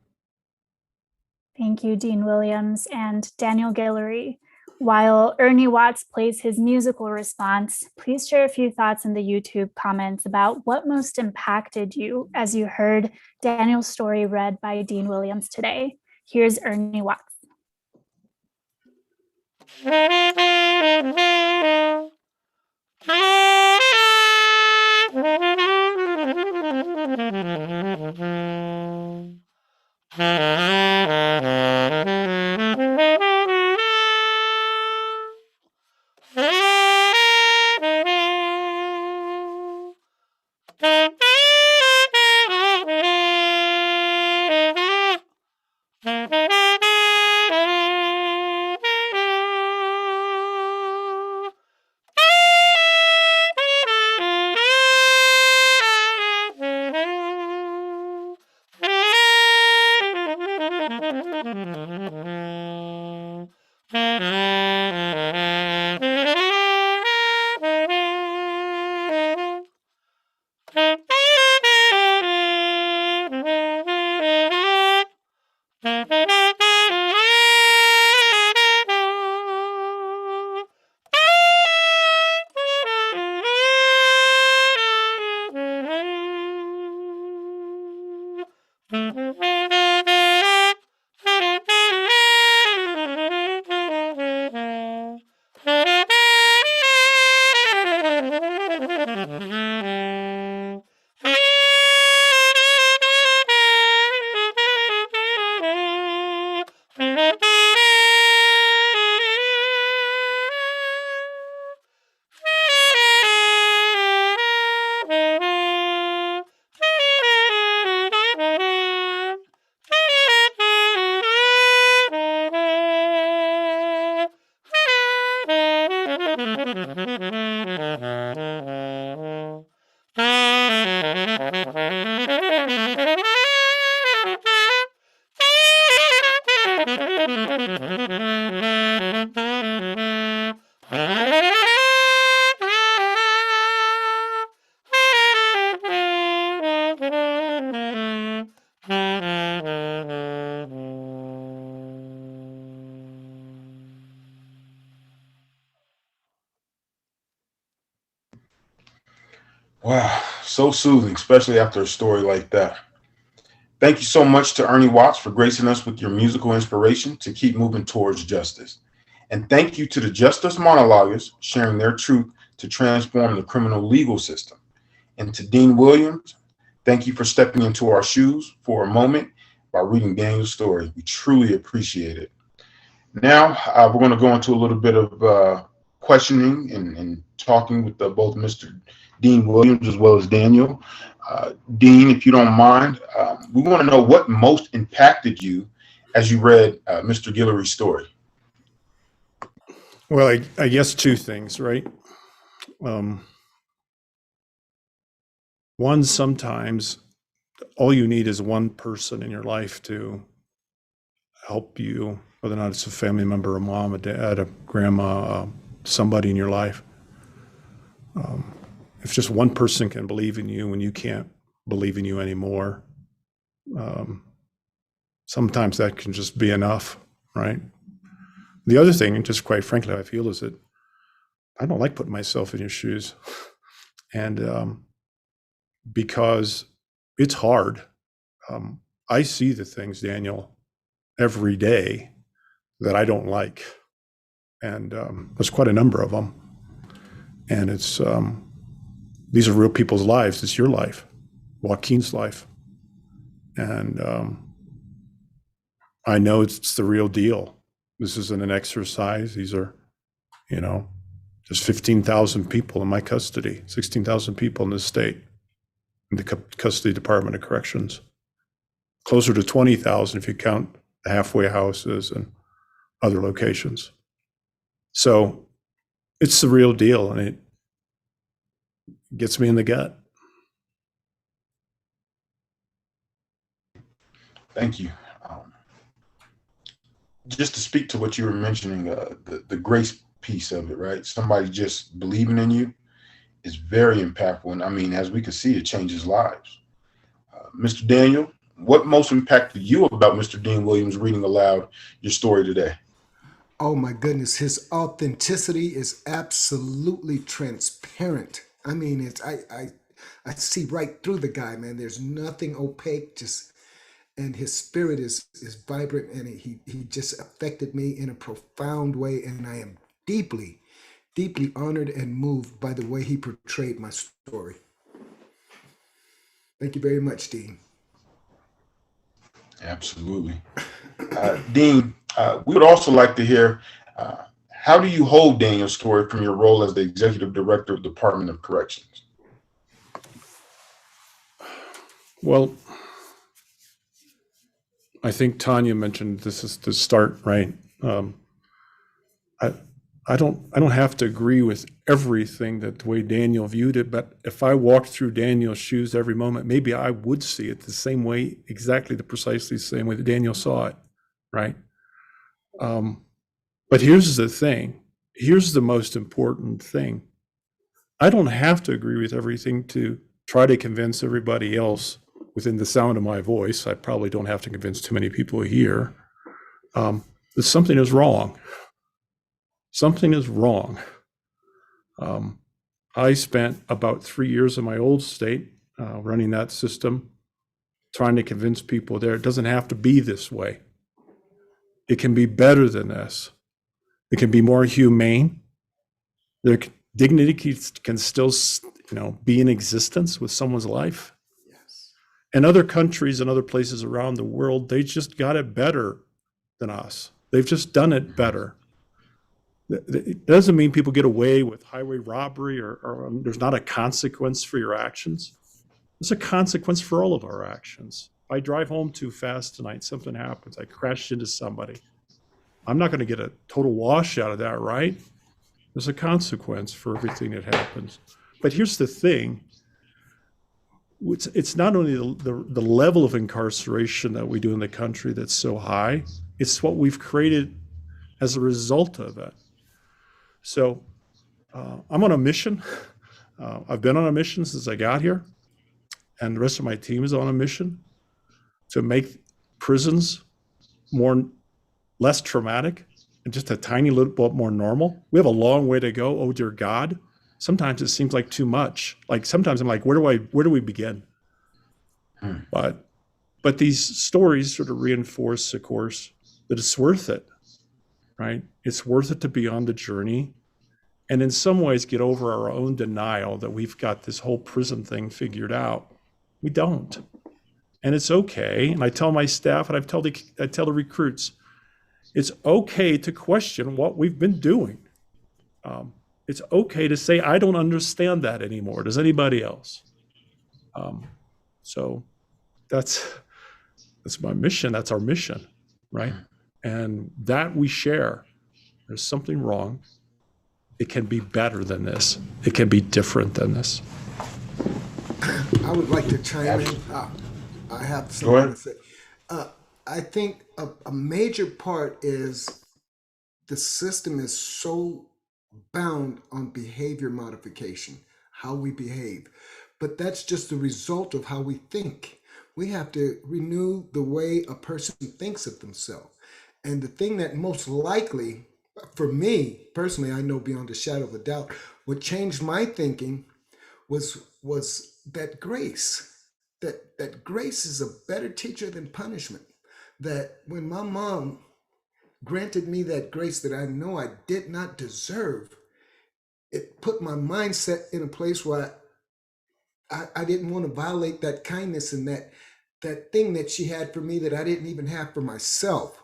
Thank you, Dean Williams and Daniel Guillory. While Ernie Watts plays his musical response, please share a few thoughts in the YouTube comments about what most impacted you as you heard Daniel's story read by Dean Williams today. Here's Ernie Watts. Wow, so soothing, especially after a story like that. Thank you so much to Ernie Watts for gracing us with your musical inspiration to keep moving towards justice. And thank you to the Justice monologuers sharing their truth to transform the criminal legal system. And to Dean Williams, thank you for stepping into our shoes for a moment by reading Daniel's story. We truly appreciate it. Now, we're going to go into a little bit of questioning and talking with both Mr. Dean Williams as well as Daniel. Dean, if you don't mind, we want to know what most impacted you as you read Mr. Guillory's story. Well, I guess two things, right? One, sometimes all you need is one person in your life to help you, whether or not it's a family member, a mom, a dad, a grandma, somebody in your life. If just one person can believe in you when you can't believe in you anymore, sometimes that can just be enough, right? The other thing, and just quite frankly, I feel is that I don't like putting myself in your shoes. And because it's hard. I see the things, Daniel, every day that I don't like. And there's quite a number of them. And it's these are real people's lives. It's your life, Joaquin's life. And I know it's the real deal. This isn't an exercise. These are, there's 15,000 people in my custody, 16,000 people in this state, in the custody Department of Corrections. Closer to 20,000 if you count the halfway houses and other locations. So it's the real deal, and it gets me in the gut. Thank you. Just to speak to what you were mentioning, the grace piece of it, right? Somebody just believing in you is very impactful. And I mean, as we can see, it changes lives. Mr. Daniel, what most impacted you about Mr. Dean Williams reading aloud your story today? Oh my goodness, his authenticity is absolutely transparent. I mean, I see right through the guy, man. There's nothing opaque, and his spirit is vibrant, and he just affected me in a profound way, and I am deeply honored and moved by the way he portrayed my story. Thank you very much, Dean. Absolutely. Dean, we would also like to hear, how do you hold Daniel's story from your role as the Executive Director of the Department of Corrections? Well, I think Tanya mentioned this is the start, right? I don't have to agree with everything that the way Daniel viewed it, but if I walked through Daniel's shoes every moment, maybe I would see it the same way, exactly precisely the same way that Daniel saw it, right? But here's the thing. Here's the most important thing. I don't have to agree with everything to try to convince everybody else within the sound of my voice. I probably don't have to convince too many people here that something is wrong. Something is wrong. I spent about 3 years in my old state running that system, trying to convince people there it doesn't have to be this way. It can be better than this. It can be more humane. Their dignity can still, be in existence with someone's life. Yes. And other countries and other places around the world, they just got it better than us. They've just done it better. It doesn't mean people get away with highway robbery or there's not a consequence for your actions. There's a consequence for all of our actions. If I drive home too fast tonight, something happens, I crashed into somebody. I'm not going to get a total wash out of that, right? There's a consequence for everything that happens. But here's the thing. It's not only the level of incarceration that we do in the country that's so high, it's what we've created as a result of it. So I'm on a mission. I've been on a mission since I got here, and the rest of my team is on a mission to make prisons less traumatic and just a tiny little bit more normal. We have a long way to go, oh dear God. sometimes it seems like too much. Like sometimes I'm like, where do we begin? But these stories sort of reinforce, of course, that it's worth it, right? It's worth it to be on the journey and in some ways get over our own denial that we've got this whole prison thing figured out. We don't. And it's okay. And I tell my staff and I tell the recruits, it's okay to question what we've been doing. It's okay to say, I don't understand that anymore. Does anybody else? So that's my mission. That's our mission, right? And that we share. There's something wrong. It can be better than this. It can be different than this. I would like to chime in. I have something to say. I think a major part is the system is so bound on behavior modification, how we behave. But that's just the result of how we think. We have to renew the way a person thinks of themselves. And the thing that most likely, for me personally, I know beyond a shadow of a doubt, what changed my thinking was that grace. That grace is a better teacher than punishment. That when my mom granted me that grace that I know I did not deserve, it put my mindset in a place where I didn't want to violate that kindness and that thing that she had for me that I didn't even have for myself.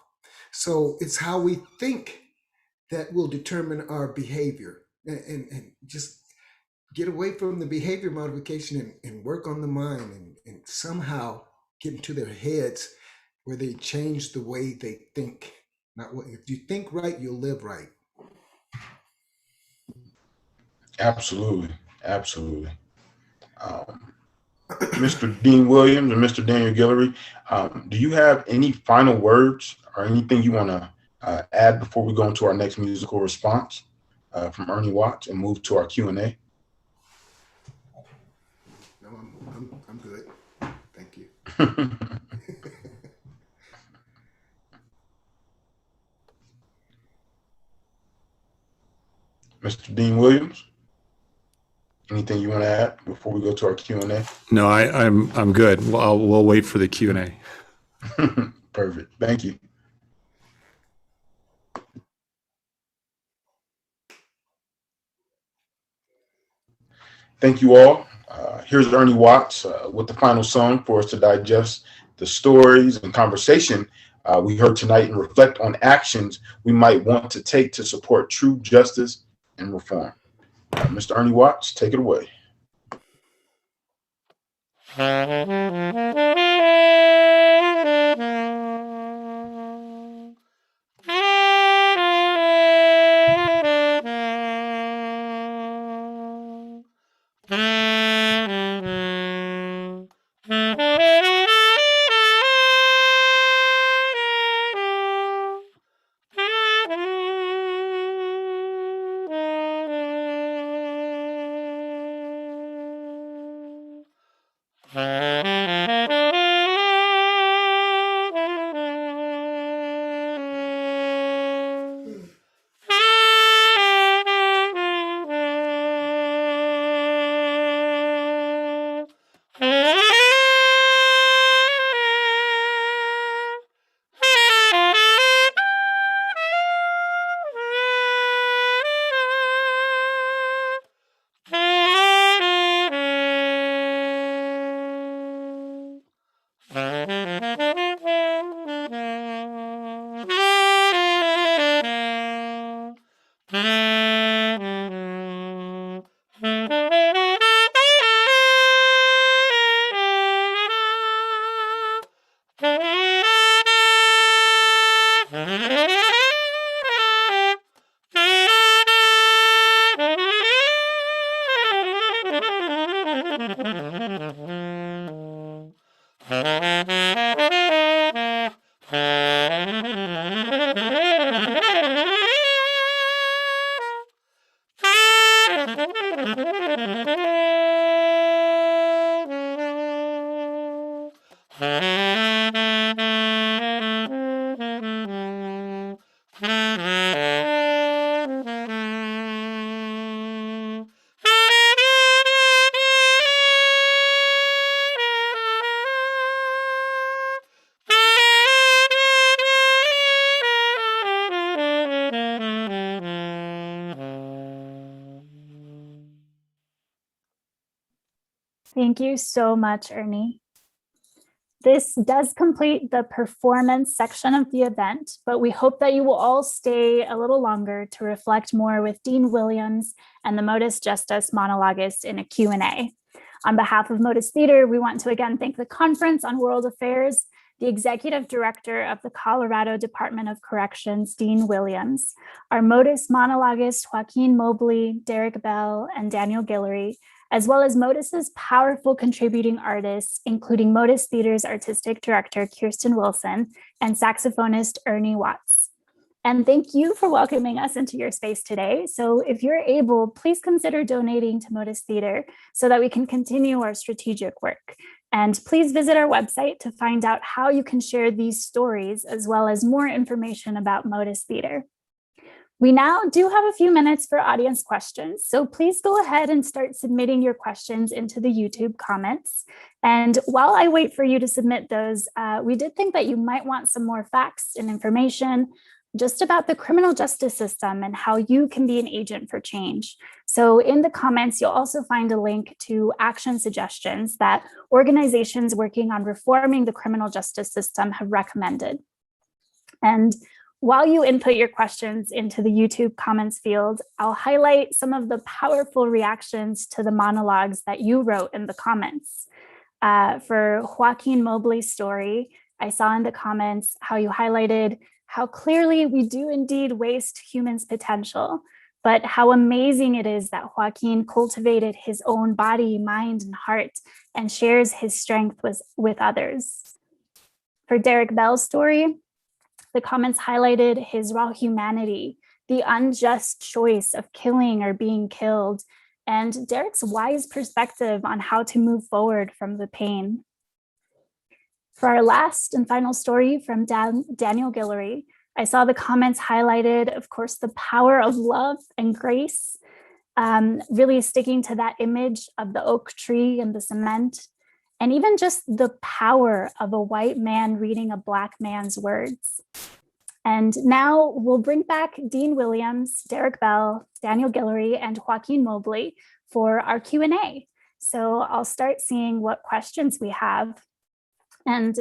So it's how we think that will determine our behavior, and just get away from the behavior modification and work on the mind and somehow get into their heads where they change the way they think. Not what if you think right, you'll live right. Absolutely. Absolutely. Mr. Dean Williams and Mr. Daniel Guillory, do you have any final words or anything you want to add before we go into our next musical response from Ernie Watts and move to our Q&A? No, I'm good. Thank you. Mr. Dean Williams, anything you want to add before we go to our Q&A? No, I'm good. We'll wait for the Q&A. Perfect. Thank you. Thank you all. Here's Ernie Watts with the final song for us to digest the stories and conversation we heard tonight and reflect on actions we might want to take to support true justice and reform. Mr. Ernie Watts, take it away. Thank you so much, Ernie. This does complete the performance section of the event, but we hope that you will all stay a little longer to reflect more with Dean Williams and the Modus Justus monologuist in a Q&A. On behalf of Modus Theater, we want to again thank the Conference on World Affairs, the Executive Director of the Colorado Department of Corrections, Dean Williams, our Modus monologuist, Joaquin Mobley, Derek Bell, and Daniel Guillory, as well as Modus's powerful contributing artists, including Modus Theater's Artistic Director, Kirsten Wilson, and saxophonist, Ernie Watts. And thank you for welcoming us into your space today. So if you're able, please consider donating to Modus Theater so that we can continue our strategic work. And please visit our website to find out how you can share these stories, as well as more information about Modus Theater. We now do have a few minutes for audience questions, so please go ahead and start submitting your questions into the YouTube comments. And while I wait for you to submit those, we did think that you might want some more facts and information just about the criminal justice system and how you can be an agent for change. So in the comments, you'll also find a link to action suggestions that organizations working on reforming the criminal justice system have recommended. And while you input your questions into the YouTube comments field, I'll highlight some of the powerful reactions to the monologues that you wrote in the comments. For Joaquin Mobley's story, I saw in the comments how you highlighted how clearly we do indeed waste humans' potential, but how amazing it is that Joaquin cultivated his own body, mind, and heart and shares his strength with others. For Derek Bell's story, the comments highlighted his raw humanity, the unjust choice of killing or being killed, and Derek's wise perspective on how to move forward from the pain. For our last and final story from Daniel Guillory, I saw the comments highlighted, of course, the power of love and grace, really sticking to that image of the oak tree and the cement, and even just the power of a white man reading a black man's words. And now we'll bring back Dean Williams, Derek Bell, Daniel Guillory, and Joaquin Mobley for our Q&A. So I'll start seeing what questions we have. And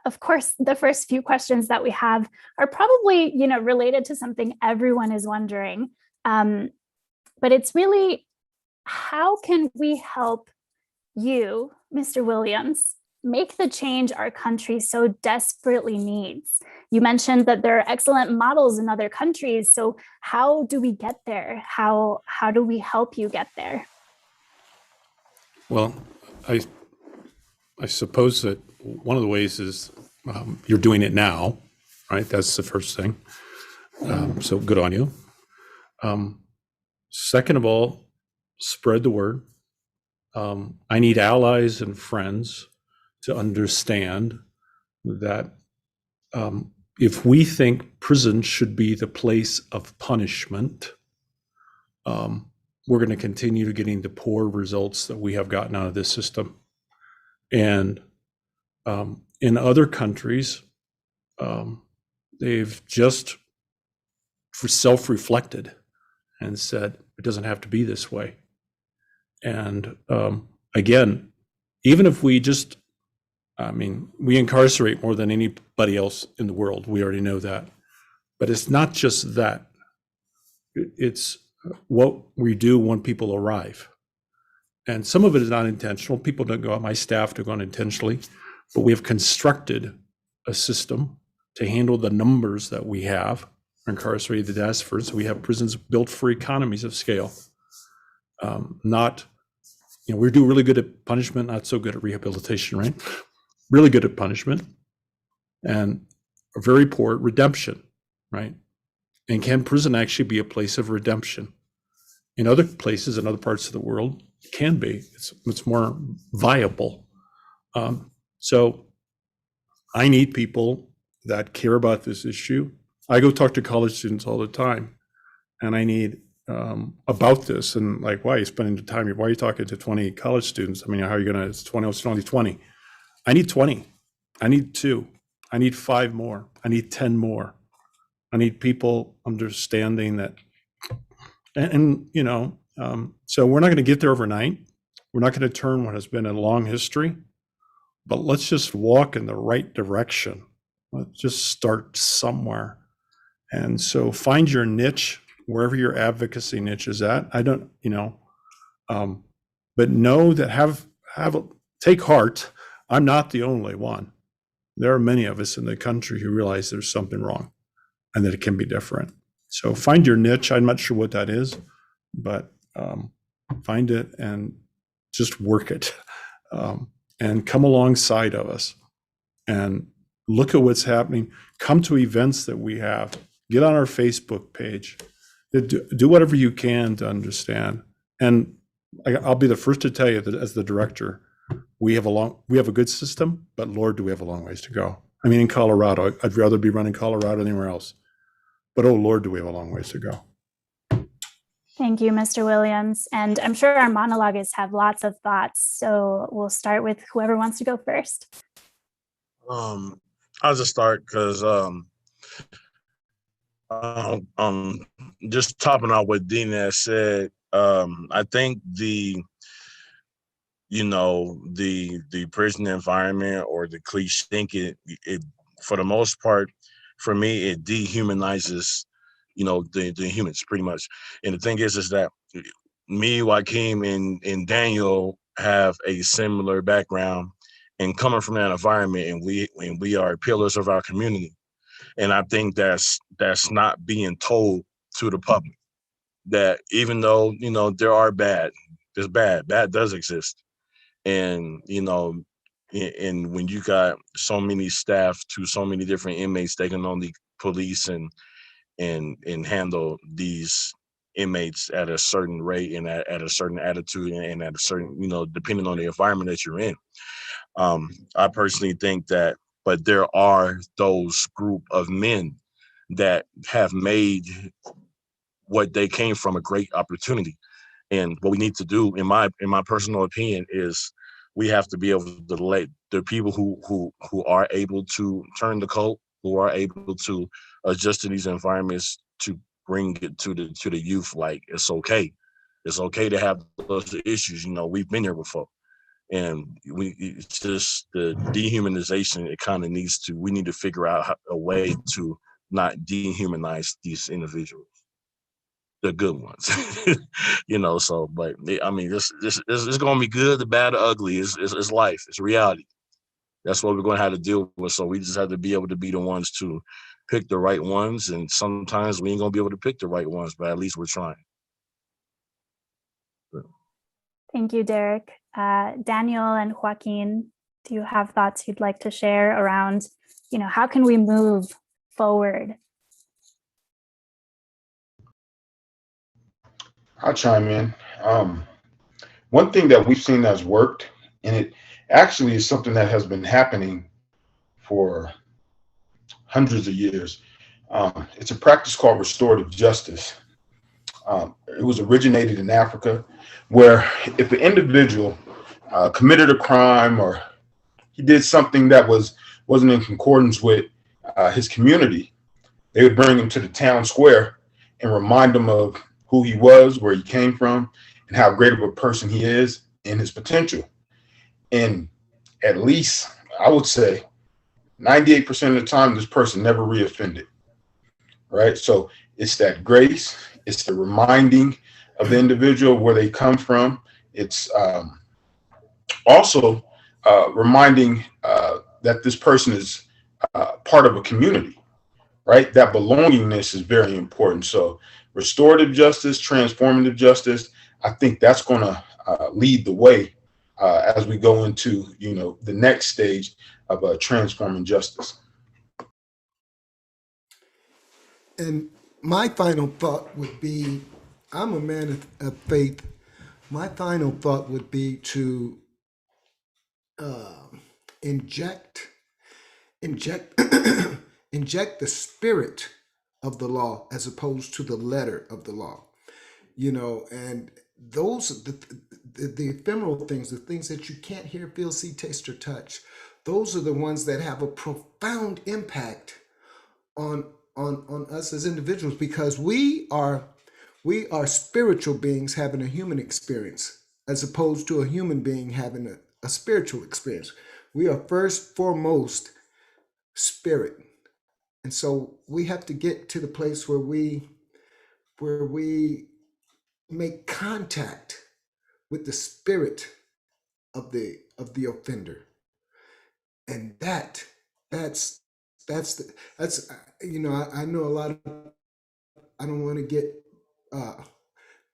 of course, the first few questions that we have are probably, related to something everyone is wondering. But it's really, how can we help you, Mr. Williams, make the change our country so desperately needs? You mentioned that there are excellent models in other countries. So how do we get there? How do we help you get there? Well, I suppose that one of the ways is you're doing it now, right? That's the first thing. So good on you. Second of all, spread the word. I need allies and friends to understand that if we think prison should be the place of punishment, we're going to continue getting the poor results that we have gotten out of this system. And in other countries, they've just self-reflected and said, it doesn't have to be this way. And again, even if we we incarcerate more than anybody else in the world. We already know that. But it's not just that. It's what we do when people arrive. And some of it is not intentional. People don't go out, my staff don't go out intentionally, but we have constructed a system to handle the numbers that we have incarcerated diaspora. So we have prisons built for economies of scale. We do really good at punishment, not so good at rehabilitation, right? Really good at punishment and very poor at redemption, right? And can prison actually be a place of redemption? In other places, in other parts of the world, it can be. It's more viable. So I need people that care about this issue. I go talk to college students all the time, and I need about this, and like, why are you spending the time? Why are you talking to 20 college students? I mean, how are you gonna, it's only 20. I need 20, I need 2, I need 5 more, I need 10 more. I need people understanding that, so we're not gonna get there overnight. We're not going to turn what has been a long history, but let's just walk in the right direction. Let's just start somewhere. And so find your niche, wherever your advocacy niche is at. I don't, but know that take heart. I'm not the only one. There are many of us in the country who realize there's something wrong and that it can be different. So find your niche. I'm not sure what that is, but find it and just work it, and come alongside of us and look at what's happening. Come to events that we have. Get on our Facebook page. Do whatever you can to understand. And I'll be the first to tell you that as the director, we have a good system, but Lord, do we have a long ways to go. I mean, in Colorado, I'd rather be running Colorado than anywhere else. But oh Lord, do we have a long ways to go. Thank you, Mr. Williams. And I'm sure our monologuists have lots of thoughts. So we'll start with whoever wants to go first. I'll just start because just topping off what Dina said, I think the prison environment or the cliche, I think it for the most part, for me, it dehumanizes, the humans pretty much. And the thing is that me, Joaquin, and Daniel have a similar background and coming from that environment, and we are pillars of our community. And I think that's not being told to the public, that even though, there are bad does exist. And, and when you got so many staff to so many different inmates, they can only police and handle these inmates at a certain rate and at a certain attitude and at a certain, depending on the environment that you're in. I personally think that, but there are those group of men that have made what they came from a great opportunity. And what we need to do, in my personal opinion, is we have to be able to let the people who are able to turn the code, who are able to adjust to these environments, to bring it to the youth. Like, it's okay to have those issues. We've been here before. And it's just the dehumanization. It kind of we need to figure out a way to not dehumanize these individuals, the good ones. So, but I mean, this is going to be good, the bad, the ugly. It's life. It's reality. That's what we're going to have to deal with. So we just have to be able to be the ones to pick the right ones. And sometimes we ain't going to be able to pick the right ones, but at least we're trying. Thank you, Derek. Daniel and Joaquin, do you have thoughts you'd like to share around, how can we move forward? I'll chime in. One thing that we've seen that's worked, and it actually is something that has been happening for hundreds of years. It's a practice called restorative justice. It was originated in Africa, where if an individual committed a crime or he did something that wasn't in concordance with his community, they would bring him to the town square and remind him of who he was, where he came from, and how great of a person he is and his potential. And at least, I would say, 98% of the time, this person never reoffended, right? So it's that grace, it's the reminding of the individual where they come from. It's also reminding that this person is part of a community, right? That belongingness is very important. So restorative justice, transformative justice, I think that's going to lead the way as we go into, the next stage of transforming justice. And my final thought would be, I'm a man of faith. My final thought would be to inject inject the spirit of the law as opposed to the letter of the law. And those the ephemeral things, the things that you can't hear, feel, see, taste, or touch, those are the ones that have a profound impact on us as individuals, because we are spiritual beings having a human experience. as opposed to a human being having a spiritual experience. We are first, foremost spirit. And so we have to get to the place where we make contact with the spirit of the offender. And that's I know a lot of, I don't want to get the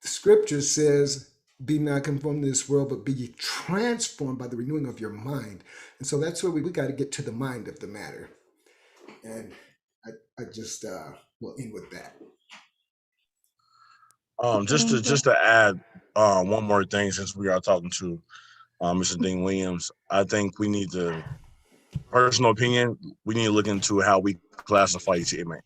scripture says, be not conformed to this world, but be ye transformed by the renewing of your mind. And so that's where we got to get to the mind of the matter. And I just will end with that. Just to add one more thing, since we are talking to Mr. Dean Williams, I think we need to, personal opinion, we need to look into how we classify each inmate.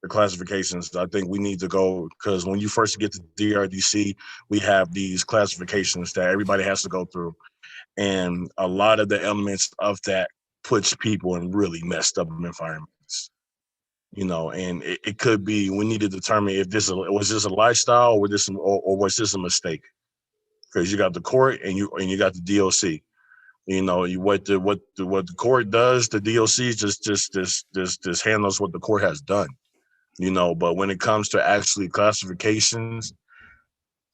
The classifications, I think we need to go, because when you first get to DRDC, we have these classifications that everybody has to go through. And a lot of the elements of that puts people in really messed up environments. And it could be, we need to determine if was this a lifestyle, or was this a mistake? Because you got the court and you got the DOC. What the court does, the DOC just handles what the court has done. But when it comes to actually classifications,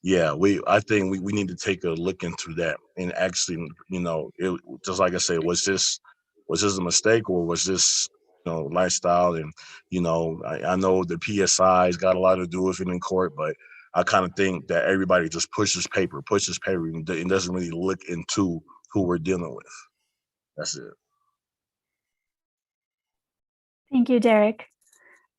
yeah, I think we need to take a look into that and actually, just like I said, was this a mistake, or was this lifestyle? And I know the PSI's got a lot to do with it in court, but I kind of think that everybody just pushes paper and doesn't really look into who we're dealing with. That's it. Thank you, Derek.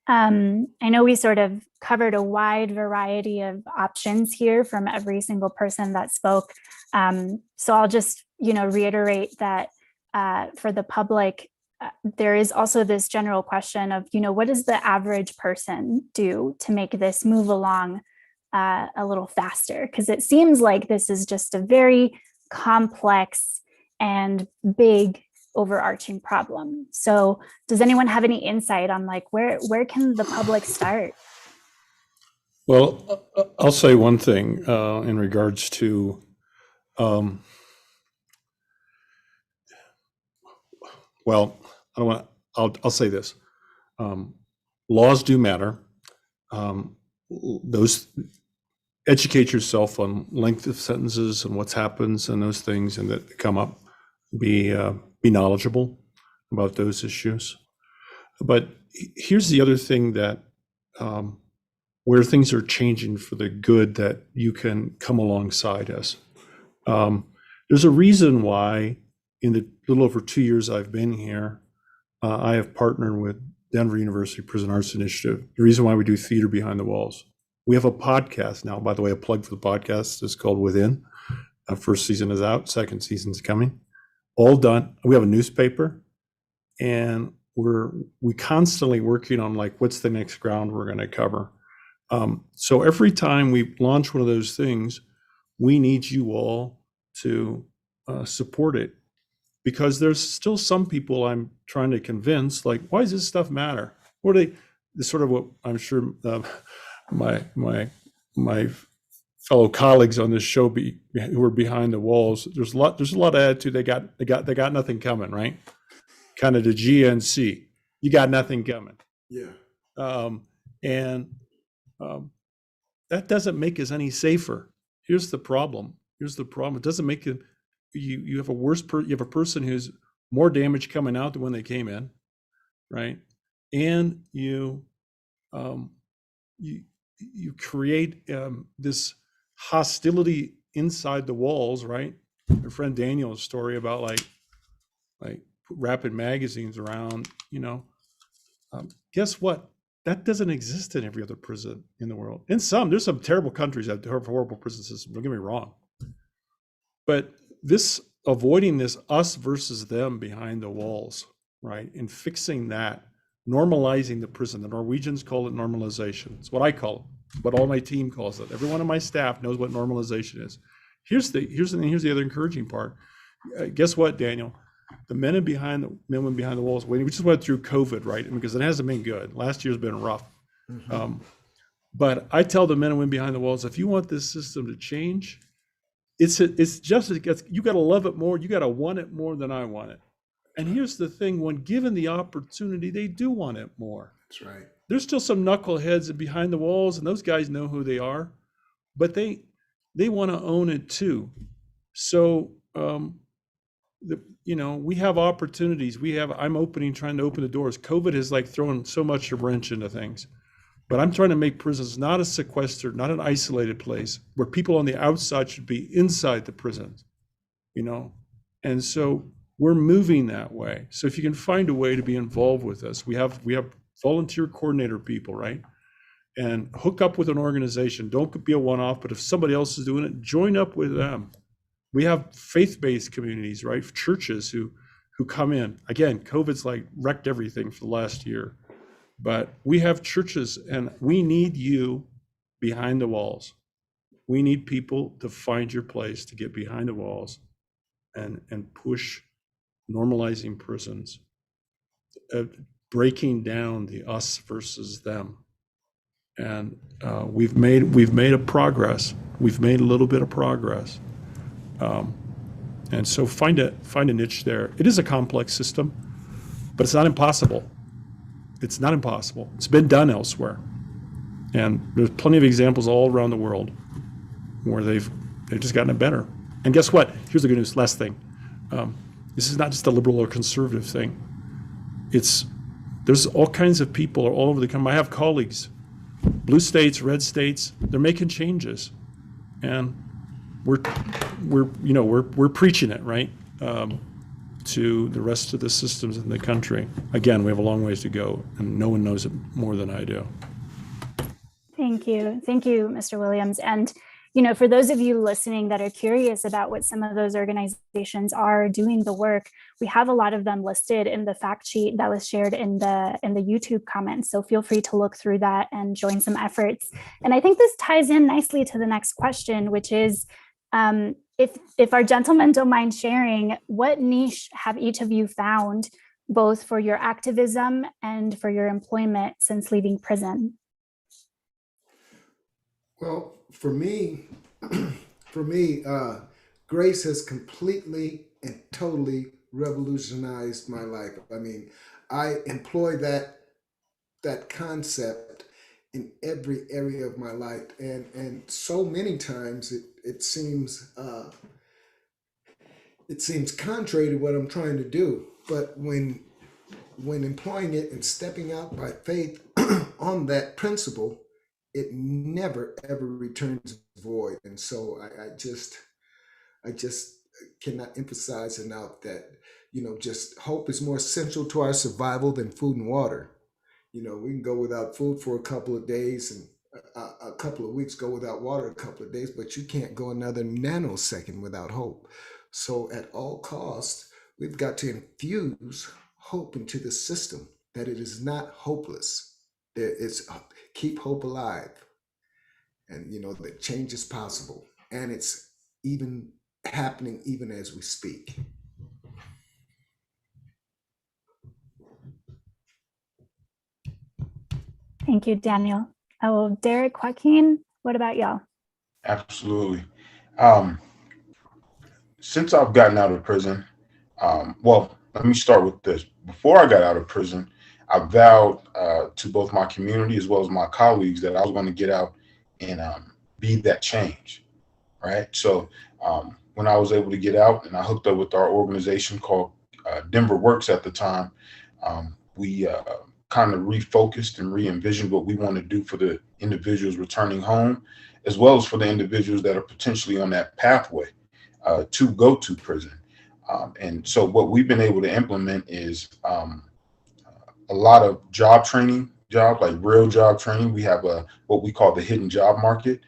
I know we sort of covered a wide variety of options here from every single person that spoke. So I'll just, reiterate that for the public, there is also this general question of, what does the average person do to make this move along a little faster? Because it seems like this is just a very complex and big overarching problem. So does anyone have any insight on where can the public start? Well, I'll say one thing in regards to I'll say this. Laws do matter. Those educate yourself on length of sentences and what happens and those things, and that come up. Be knowledgeable about those issues. But here's the other thing that where things are changing for the good, that you can come alongside us. There's a reason why in the little over 2 years I've been here, I have partnered with Denver University Prison Arts Initiative. The reason why we do Theater Behind the Walls. We have a podcast now, by the way, a plug for the podcast. It's called Within. First season is out, second season's coming. All done. We have a newspaper, and we constantly working on what's the next ground we're going to cover. So every time we launch one of those things, we need you all to support it, because there's still some people I'm trying to convince, why does this stuff matter? What are they? Sort of what I'm sure my fellow colleagues on this show who are behind the walls. There's a lot of attitude. They got nothing coming, right? Kind of the GNC. You got nothing coming. Yeah. That doesn't make us any safer. Here's the problem. It doesn't make it. You have you have a person who's more damage coming out than when they came in, right? And you create this hostility inside the walls, right? My friend Daniel's story about like wrapping magazines around, guess what? That doesn't exist in every other prison in the world. There's some terrible countries that have horrible prison systems, don't get me wrong. But avoiding this us versus them behind the walls, right? And fixing that, normalizing the prison. The Norwegians call it normalization. It's what I call it, but all my team calls it. Everyone on my staff knows what normalization is. Here's the other encouraging part. Guess what, Daniel? The men and women behind the walls waiting. We just went through COVID, right? Because it hasn't been good. Last year's been rough. Mm-hmm. But I tell the men and women behind the walls, if you want this system to change, it's just, you got to love it more. You got to want it more than I want it. And here's the thing, when given the opportunity, they do want it more. That's right. There's still some knuckleheads behind the walls, and those guys know who they are, but they want to own it too. So, we have opportunities. I'm trying to open the doors. COVID has like thrown so much of a wrench into things, but I'm trying to make prisons not a sequestered, not an isolated place where people on the outside should be inside the prisons, and so we're moving that way. So if you can find a way to be involved with us, we have volunteer coordinator people, right? And hook up with an organization. Don't be a one-off, but if somebody else is doing it, join up with them. We have faith-based communities, right? Churches who come in. Again, COVID's like wrecked everything for the last year, but we have churches, and we need you behind the walls. We need people to find your place, to get behind the walls and push normalizing prisons, breaking down the us versus them. And we've made a progress. We've made a little bit of progress. And so find a niche there. It is a complex system, but it's not impossible. It's not impossible. It's been done elsewhere. And there's plenty of examples all around the world where they've just gotten it better. And guess what? Here's the good news, last thing. This is not just a liberal or conservative thing. There's all kinds of people all over the country. I have colleagues, blue states, red states, they're making changes. And we're preaching it, right? To the rest of the systems in the country. Again, we have a long ways to go, and no one knows it more than I do. Thank you, Mr. Williams. And for those of you listening that are curious about what some of those organizations are doing the work, we have a lot of them listed in the fact sheet that was shared in the YouTube comments. So feel free to look through that and join some efforts. And I think this ties in nicely to the next question, which is, if our gentlemen don't mind sharing, what niche have each of you found, both for your activism and for your employment since leaving prison? Well, for me, Grace has completely and totally revolutionized my life. I mean, I employ that concept in every area of my life, and so many times it seems contrary to what I'm trying to do. But when employing it and stepping out by faith on that principle, it never ever returns void. And so I just cannot emphasize enough that just hope is more essential to our survival than food and water. We can go without food for a couple of days and a couple of weeks, go without water a couple of days, but you can't go another nanosecond without hope. So at all costs, we've got to infuse hope into the system, that it is not hopeless. It's keep hope alive, and that change is possible, and it's even happening even as we speak. Thank you, Daniel. Oh, Derek, Joaquin, what about y'all? Absolutely. Since I've gotten out of prison, well, let me start with this. Before I got out of prison, I vowed to both my community as well as my colleagues that I was going to get out and be that change, right? So when I was able to get out and I hooked up with our organization called Denver Works at the time, we kind of refocused and re-envisioned what we want to do for the individuals returning home, as well as for the individuals that are potentially on that pathway to go to prison. And so what we've been able to implement is a lot of job training, like real job training. We have what we call the hidden job market.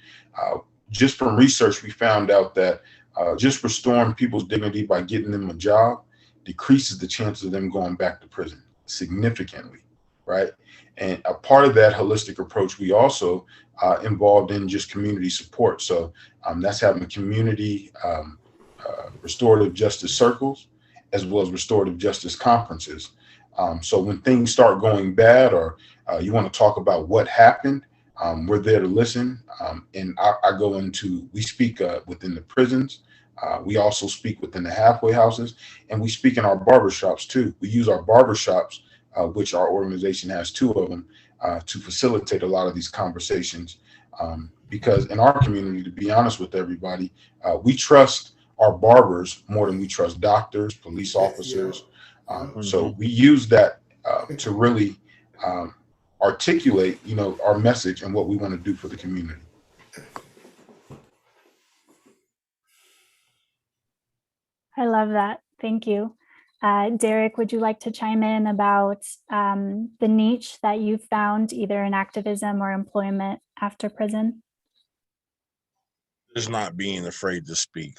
Just from research, we found out that just restoring people's dignity by getting them a job decreases the chances of them going back to prison significantly, right? And a part of that holistic approach, we also involved in just community support. So that's having community restorative justice circles, as well as restorative justice conferences. So when things start going bad, or you want to talk about what happened, We're there to listen. And I go into, we speak within the prisons. We also speak within the halfway houses, and we speak in our barbershops too. We use our barbershops, which our organization has two of them, to facilitate a lot of these conversations. Because in our community, to be honest with everybody, we trust our barbers more than we trust doctors, police officers. So we use that to really articulate, our message and what we want to do for the community. I love that. Thank you. Derek, would you like to chime in about the niche that you found either in activism or employment after prison? Just not being afraid to speak.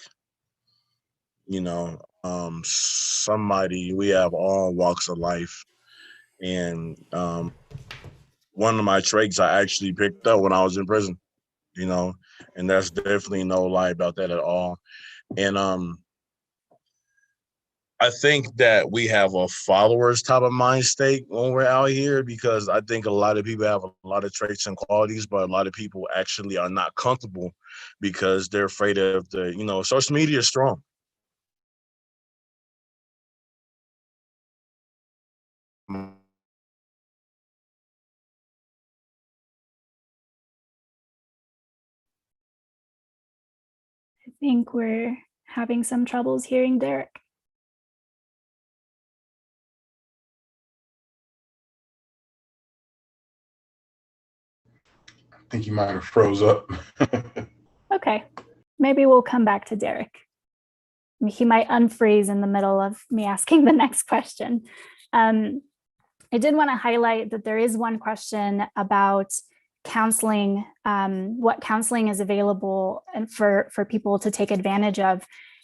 Somebody, we have all walks of life. And one of my traits I actually picked up when I was in prison, and that's definitely no lie about that at all. And I think that we have a followers type of mind state when we're out here, because I think a lot of people have a lot of traits and qualities, but a lot of people actually are not comfortable because they're afraid of social media is strong. I think we're having some troubles hearing Derek. I think you might have froze up. Okay, maybe we'll come back to Derek. He might unfreeze in the middle of me asking the next question. I did want to highlight that there is one question about counseling, what counseling is available and for people to take advantage of.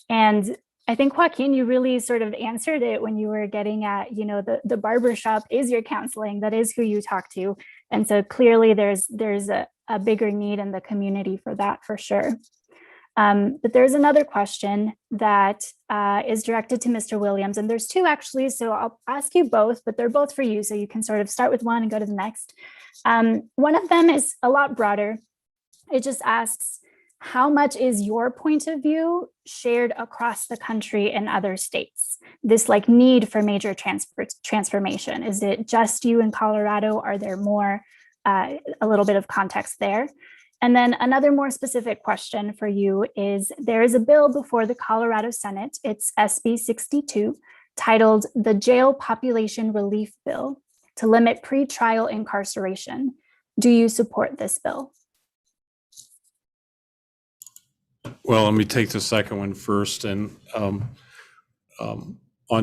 And I think, Joaquin, you really sort of answered it when you were getting at, the barbershop is your counseling, that is who you talk to. And so clearly there's a bigger need in the community for that, for sure. But there's another question that is directed to Mr. Williams, and there's two actually, so I'll ask you both, but they're both for you, so you can sort of start with one and go to the next. One of them is a lot broader. It just asks, how much is your point of view shared across the country and other states? This need for major transformation. Is it just you in Colorado? Are there more? A little bit of context there. And then another more specific question for you is, there is a bill before the Colorado Senate, it's SB 62, titled the Jail Population Relief Bill to limit pretrial incarceration. Do you support this bill? Well, let me take the second one first. And on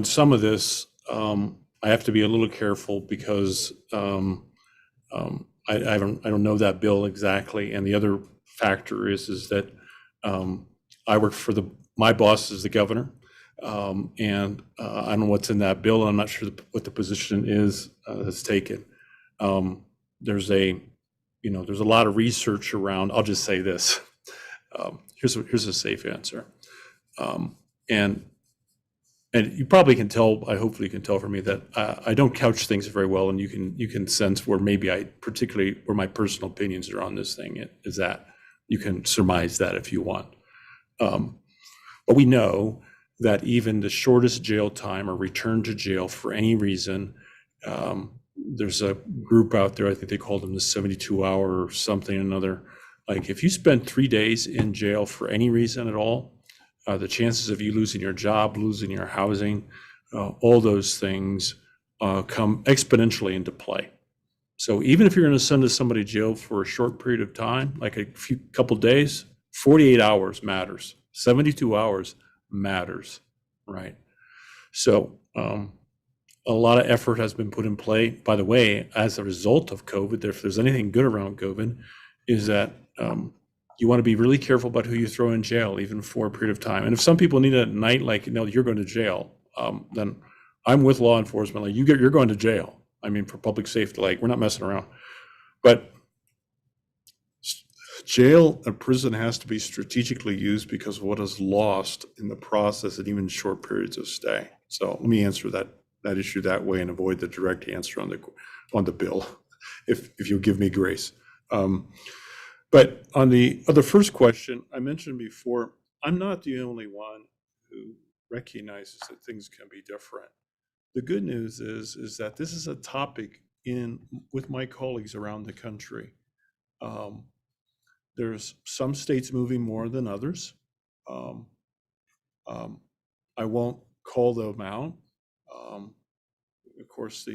some of this, I have to be a little careful because I don't know that bill exactly. And the other factor is that I work for my boss is the governor, and I don't know what's in that bill. And I'm not sure what the position is that's taken. There's a lot of research around. I'll just say this. Here's a safe answer, and you probably can tell. Hopefully you can tell from me that I don't couch things very well, and you can sense where maybe where my personal opinions are on this thing is that you can surmise that if you want. But we know that even the shortest jail time or return to jail for any reason, there's a group out there, I think they call them the 72-hour or something or another. Like if you spend 3 days in jail for any reason at all, the chances of you losing your job, losing your housing, all those things come exponentially into play. So even if you're going to send somebody to jail for a short period of time, like a couple days, 48 hours matters. 72 hours matters, right? So a lot of effort has been put in play. By the way, as a result of COVID, if there's anything good around COVID, is that you want to be really careful about who you throw in jail, even for a period of time. And if some people need it at night, you're going to jail, then I'm with law enforcement. You're going to jail. I mean, for public safety, we're not messing around. But jail and prison has to be strategically used because of what is lost in the process and even short periods of stay. So let me answer that issue that way and avoid the direct answer on the bill, if you'll give me grace. But on the first question, I mentioned before, I'm not the only one who recognizes that things can be different. The good news is that this is a topic with my colleagues around the country. There's some states moving more than others. I won't call them out. Of course,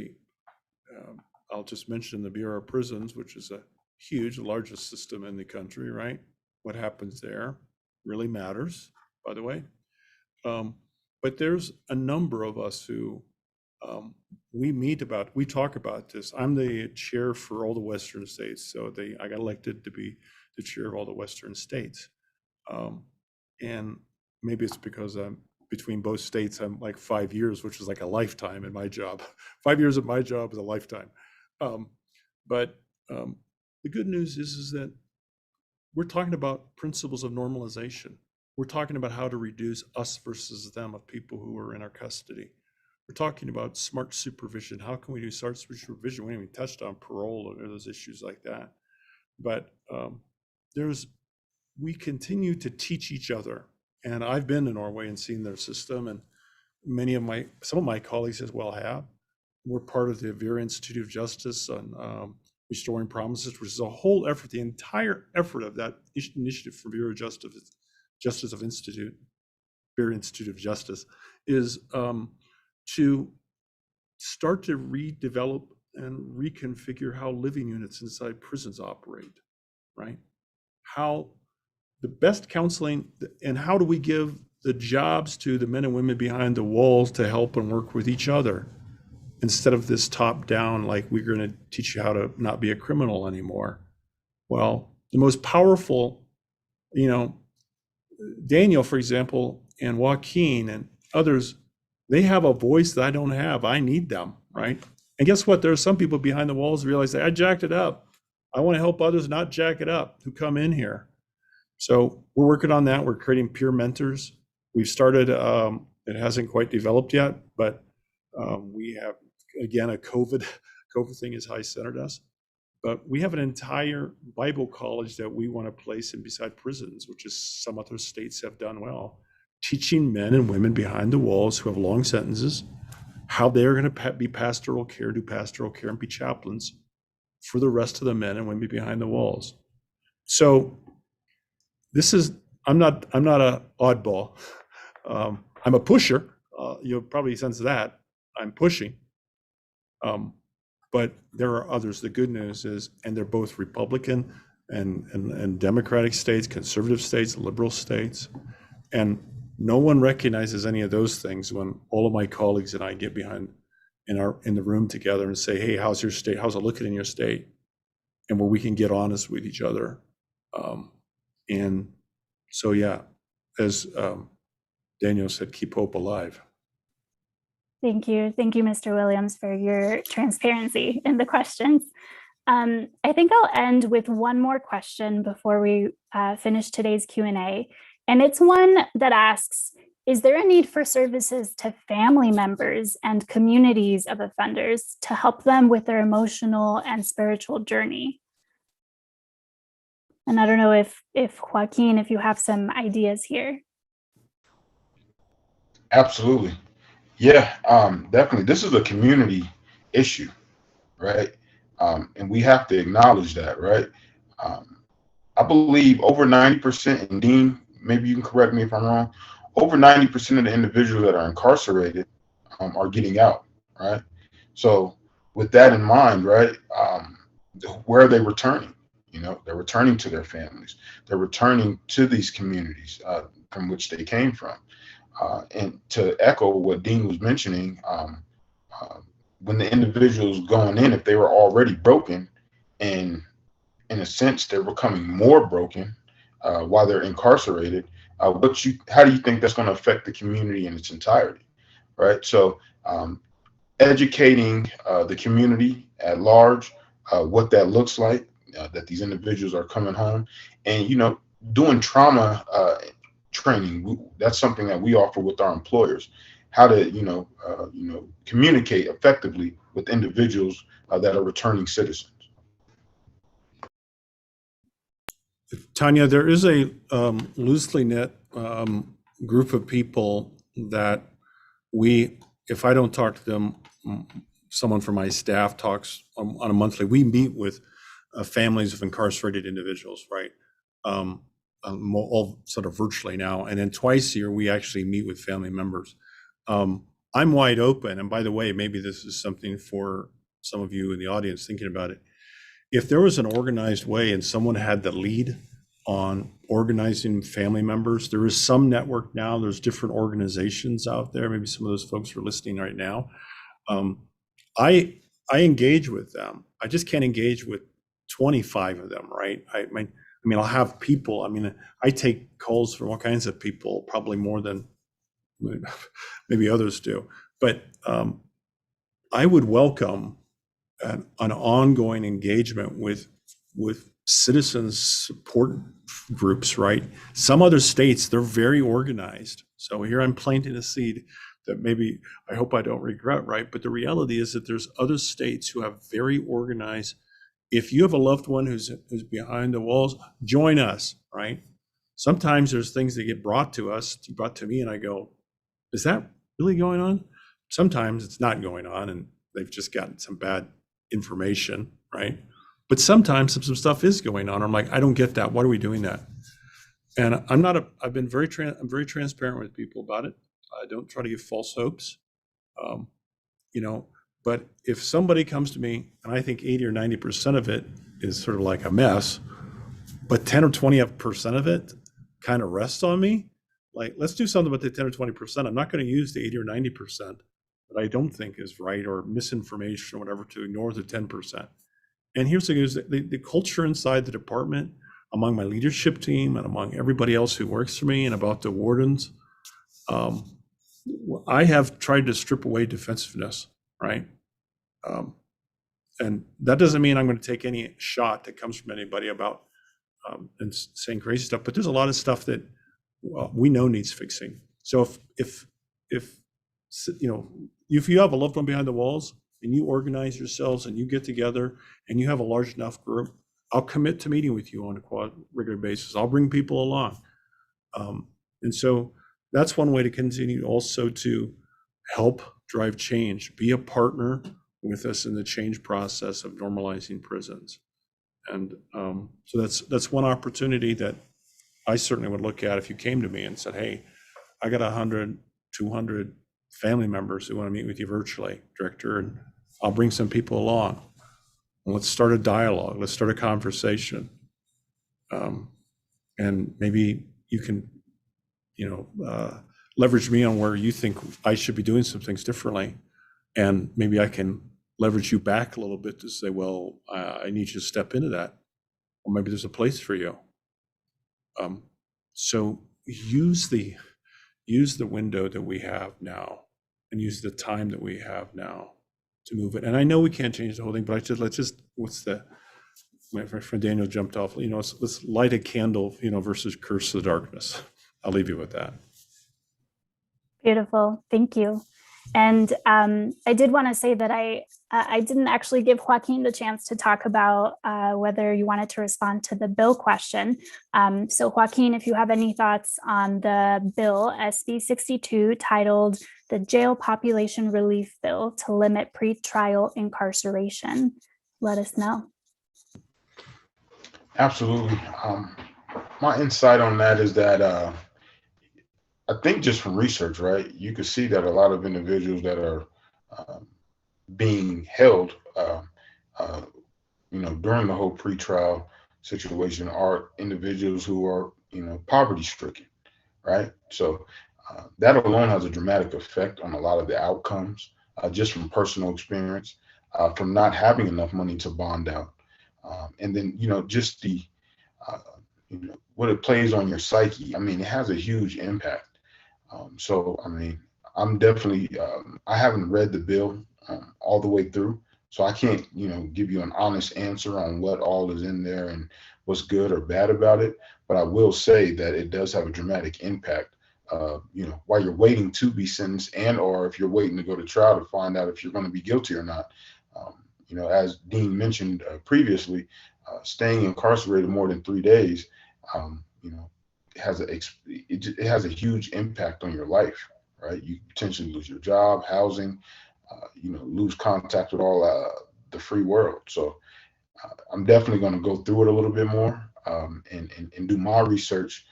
I'll just mention the Bureau of Prisons, which is a huge, largest system in the country, right? What happens there really matters, by the way. But there's a number of us who we talk about this. I'm the chair for all the Western states, so I got elected to be the chair of all the Western states. And maybe it's because between both states, I'm like 5 years, which is like a lifetime in my job. 5 years of my job is a lifetime. But the good news is that we're talking about principles of normalization. We're talking about how to reduce us versus them of people who are in our custody. We're talking about smart supervision. How can we do smart supervision? We haven't even touched on parole or those issues like that. But we continue to teach each other. And I've been to Norway and seen their system, and some of my colleagues as well have. We're part of the Vera Institute of Justice on Restoring Promises, which is a whole effort. The entire effort of that initiative from Vera Justice of Institute, Vera Institute of Justice, is to start to redevelop and reconfigure how living units inside prisons operate, right? How the best counseling, and how do we give the jobs to the men and women behind the walls to help and work with each other, instead of this top down, like we're going to teach you how to not be a criminal anymore. Well, the most powerful, Daniel, for example, and Joaquin and others, they have a voice that I don't have. I need them, right? And guess what? There are some people behind the walls who realize that I jacked it up. I want to help others not jack it up who come in here. So we're working on that. We're creating peer mentors. We've started, it hasn't quite developed yet, but we have, again, a COVID thing has high-centered us. But we have an entire Bible college that we want to place in beside prisons, which is some other states have done well, teaching men and women behind the walls who have long sentences how they're going to be pastoral care, do pastoral care, and be chaplains for the rest of the men and women behind the walls. So I'm not a oddball. I'm a pusher. You'll probably sense that I'm pushing. But there are others. The good news is, and they're both Republican and Democratic states, conservative states, liberal states, and no one recognizes any of those things when all of my colleagues and I get behind in the room together and say, hey, how's your state? How's it looking in your state? And where we can get honest with each other. And so, yeah, as Daniel said, keep hope alive. Thank you. Thank you, Mr. Williams, for your transparency in the questions. I think I'll end with one more question before we finish today's Q&A. And it's one that asks, is there a need for services to family members and communities of offenders to help them with their emotional and spiritual journey? And I don't know if Joaquin, if you have some ideas here. Absolutely. Yeah, definitely. This is a community issue, right? And we have to acknowledge that, right? I believe over 90%, and Dean, maybe you can correct me if I'm wrong, over 90% of the individuals that are incarcerated are getting out, right? So with that in mind, right, where are they returning? They're returning to their families. They're returning to these communities from which they came from. And to echo what Dean was mentioning, when the individuals going in, if they were already broken, and in a sense they're becoming more broken while they're incarcerated, how do you think that's going to affect the community in its entirety, right? So educating the community at large, what that looks like, that these individuals are coming home, and doing trauma training. That's something that we offer with our employers, how to communicate effectively with individuals that are returning citizens. Tanya, there is a loosely knit group of people that if I don't talk to them, someone from my staff talks on a monthly. We meet with families of incarcerated individuals, right? All sort of virtually now, and then twice a year we actually meet with family members. I'm wide open, and by the way, maybe this is something for some of you in the audience thinking about it. If there was an organized way and someone had the lead on organizing family members, there is some network now, there's different organizations out there, maybe some of those folks are listening right now. I engage with them. I just can't engage with 25 of them, right? I mean, I'll have people, I take calls from all kinds of people, probably more than maybe others do, but I would welcome an ongoing engagement with citizens support groups, right? Some other states, they're very organized. So here I'm planting a seed that maybe I hope I don't regret, right? But the reality is that there's other states who have very organized. If you have a loved one who's behind the walls, join us, right? Sometimes there's things that get brought to me, and I go, is that really going on? Sometimes it's not going on, and they've just gotten some bad information, right? But sometimes some stuff is going on. I'm like, I don't get that. Why are we doing that? And I've been very transparent with people about it. I don't try to give false hopes, but if somebody comes to me and I think 80 or 90% of it is sort of like a mess, but 10 or 20% of it kind of rests on me, like, let's do something about the 10 or 20%. I'm not going to use the 80 or 90% that I don't think is right, or misinformation or whatever, to ignore the 10%. And here's the thing: the culture inside the department, among my leadership team and among everybody else who works for me, and about the wardens, I have tried to strip away defensiveness, right? And that doesn't mean I'm going to take any shot that comes from anybody about and saying crazy stuff, but there's a lot of stuff that we know needs fixing. So if you have a loved one behind the walls and you organize yourselves and you get together and you have a large enough group, I'll commit to meeting with you on a regular basis. I'll bring people along. And so that's one way to continue also to help drive change, be a partner with us in the change process of normalizing prisons. And so that's one opportunity that I certainly would look at if you came to me and said, hey, I got 100, 200 family members who want to meet with you virtually, Director, and I'll bring some people along. And let's start a dialogue. Let's start a conversation. And maybe you can, leverage me on where you think I should be doing some things differently. And maybe I can leverage you back a little bit to say, well, I need you to step into that. Or maybe there's a place for you. So use the window that we have now, and use the time that we have now to move it. And I know we can't change the whole thing, but my friend Daniel jumped off, let's light a candle, versus curse the darkness. I'll leave you with that. Beautiful. Thank you. And I did want to say that I didn't actually give Joaquin the chance to talk about whether you wanted to respond to the bill question. So Joaquin, if you have any thoughts on the bill, SB 62, titled the Jail Population Relief Bill to Limit Pretrial Incarceration, let us know. Absolutely. My insight on that is that I think just from research, right, you can see that a lot of individuals that are being held, during the whole pretrial situation are individuals who are, poverty stricken, right? So that alone has a dramatic effect on a lot of the outcomes, just from personal experience, from not having enough money to bond out. And then, just the, what it plays on your psyche. It has a huge impact. I'm definitely, I haven't read the bill all the way through, so I can't, give you an honest answer on what all is in there and what's good or bad about it. But I will say that it does have a dramatic impact, while you're waiting to be sentenced, and or if you're waiting to go to trial to find out if you're going to be guilty or not. As Dean mentioned previously, staying incarcerated more than 3 days you know, it has a huge impact on your life, right? You potentially lose your job, housing, you know, lose contact with all the free world. So I'm definitely going to go through it a little bit more, and do my research.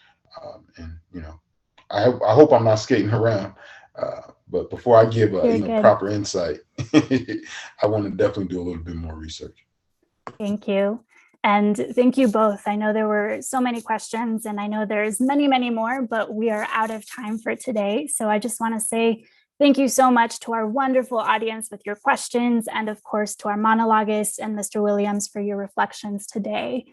And you know, I hope I'm not skating around. But before I give You're you know, good. proper insight, I want to definitely do a little bit more research. Thank you. And thank you both. I know there were so many questions, and I know there's many, many more, but we are out of time for today. So I just want to say thank you so much to our wonderful audience with your questions, and of course to our monologuist and Mr. Williams for your reflections today.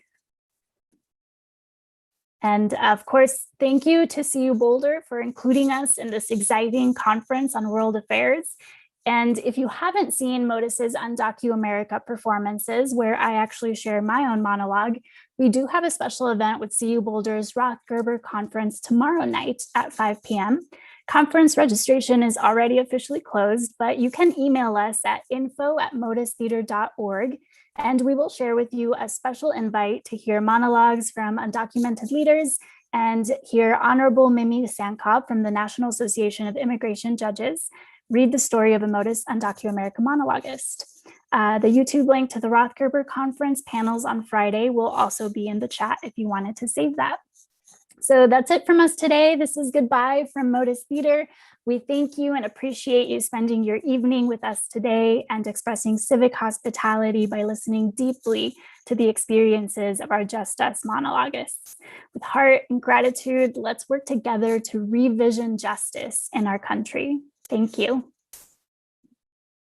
And of course, thank you to CU Boulder for including us in this exciting conference on world affairs. And if you haven't seen Modus's Undocu America performances, where I actually share my own monologue, we do have a special event with CU Boulder's Roth Gerber Conference tomorrow night at 5 p.m. Conference registration is already officially closed, but you can email us at info@modustheater.org, and we will share with you a special invite to hear monologues from undocumented leaders and hear Honorable Mimi Sankov from the National Association of Immigration Judges read the story of a Modus Undocu America monologuist. The YouTube link to the Roth Gerber Conference panels on Friday will also be in the chat if you wanted to save that. So that's it from us today. This is goodbye from Modus Theater. We thank you and appreciate you spending your evening with us today and expressing civic hospitality by listening deeply to the experiences of our Just Us monologists. With heart and gratitude, let's work together to revision justice in our country. Thank you.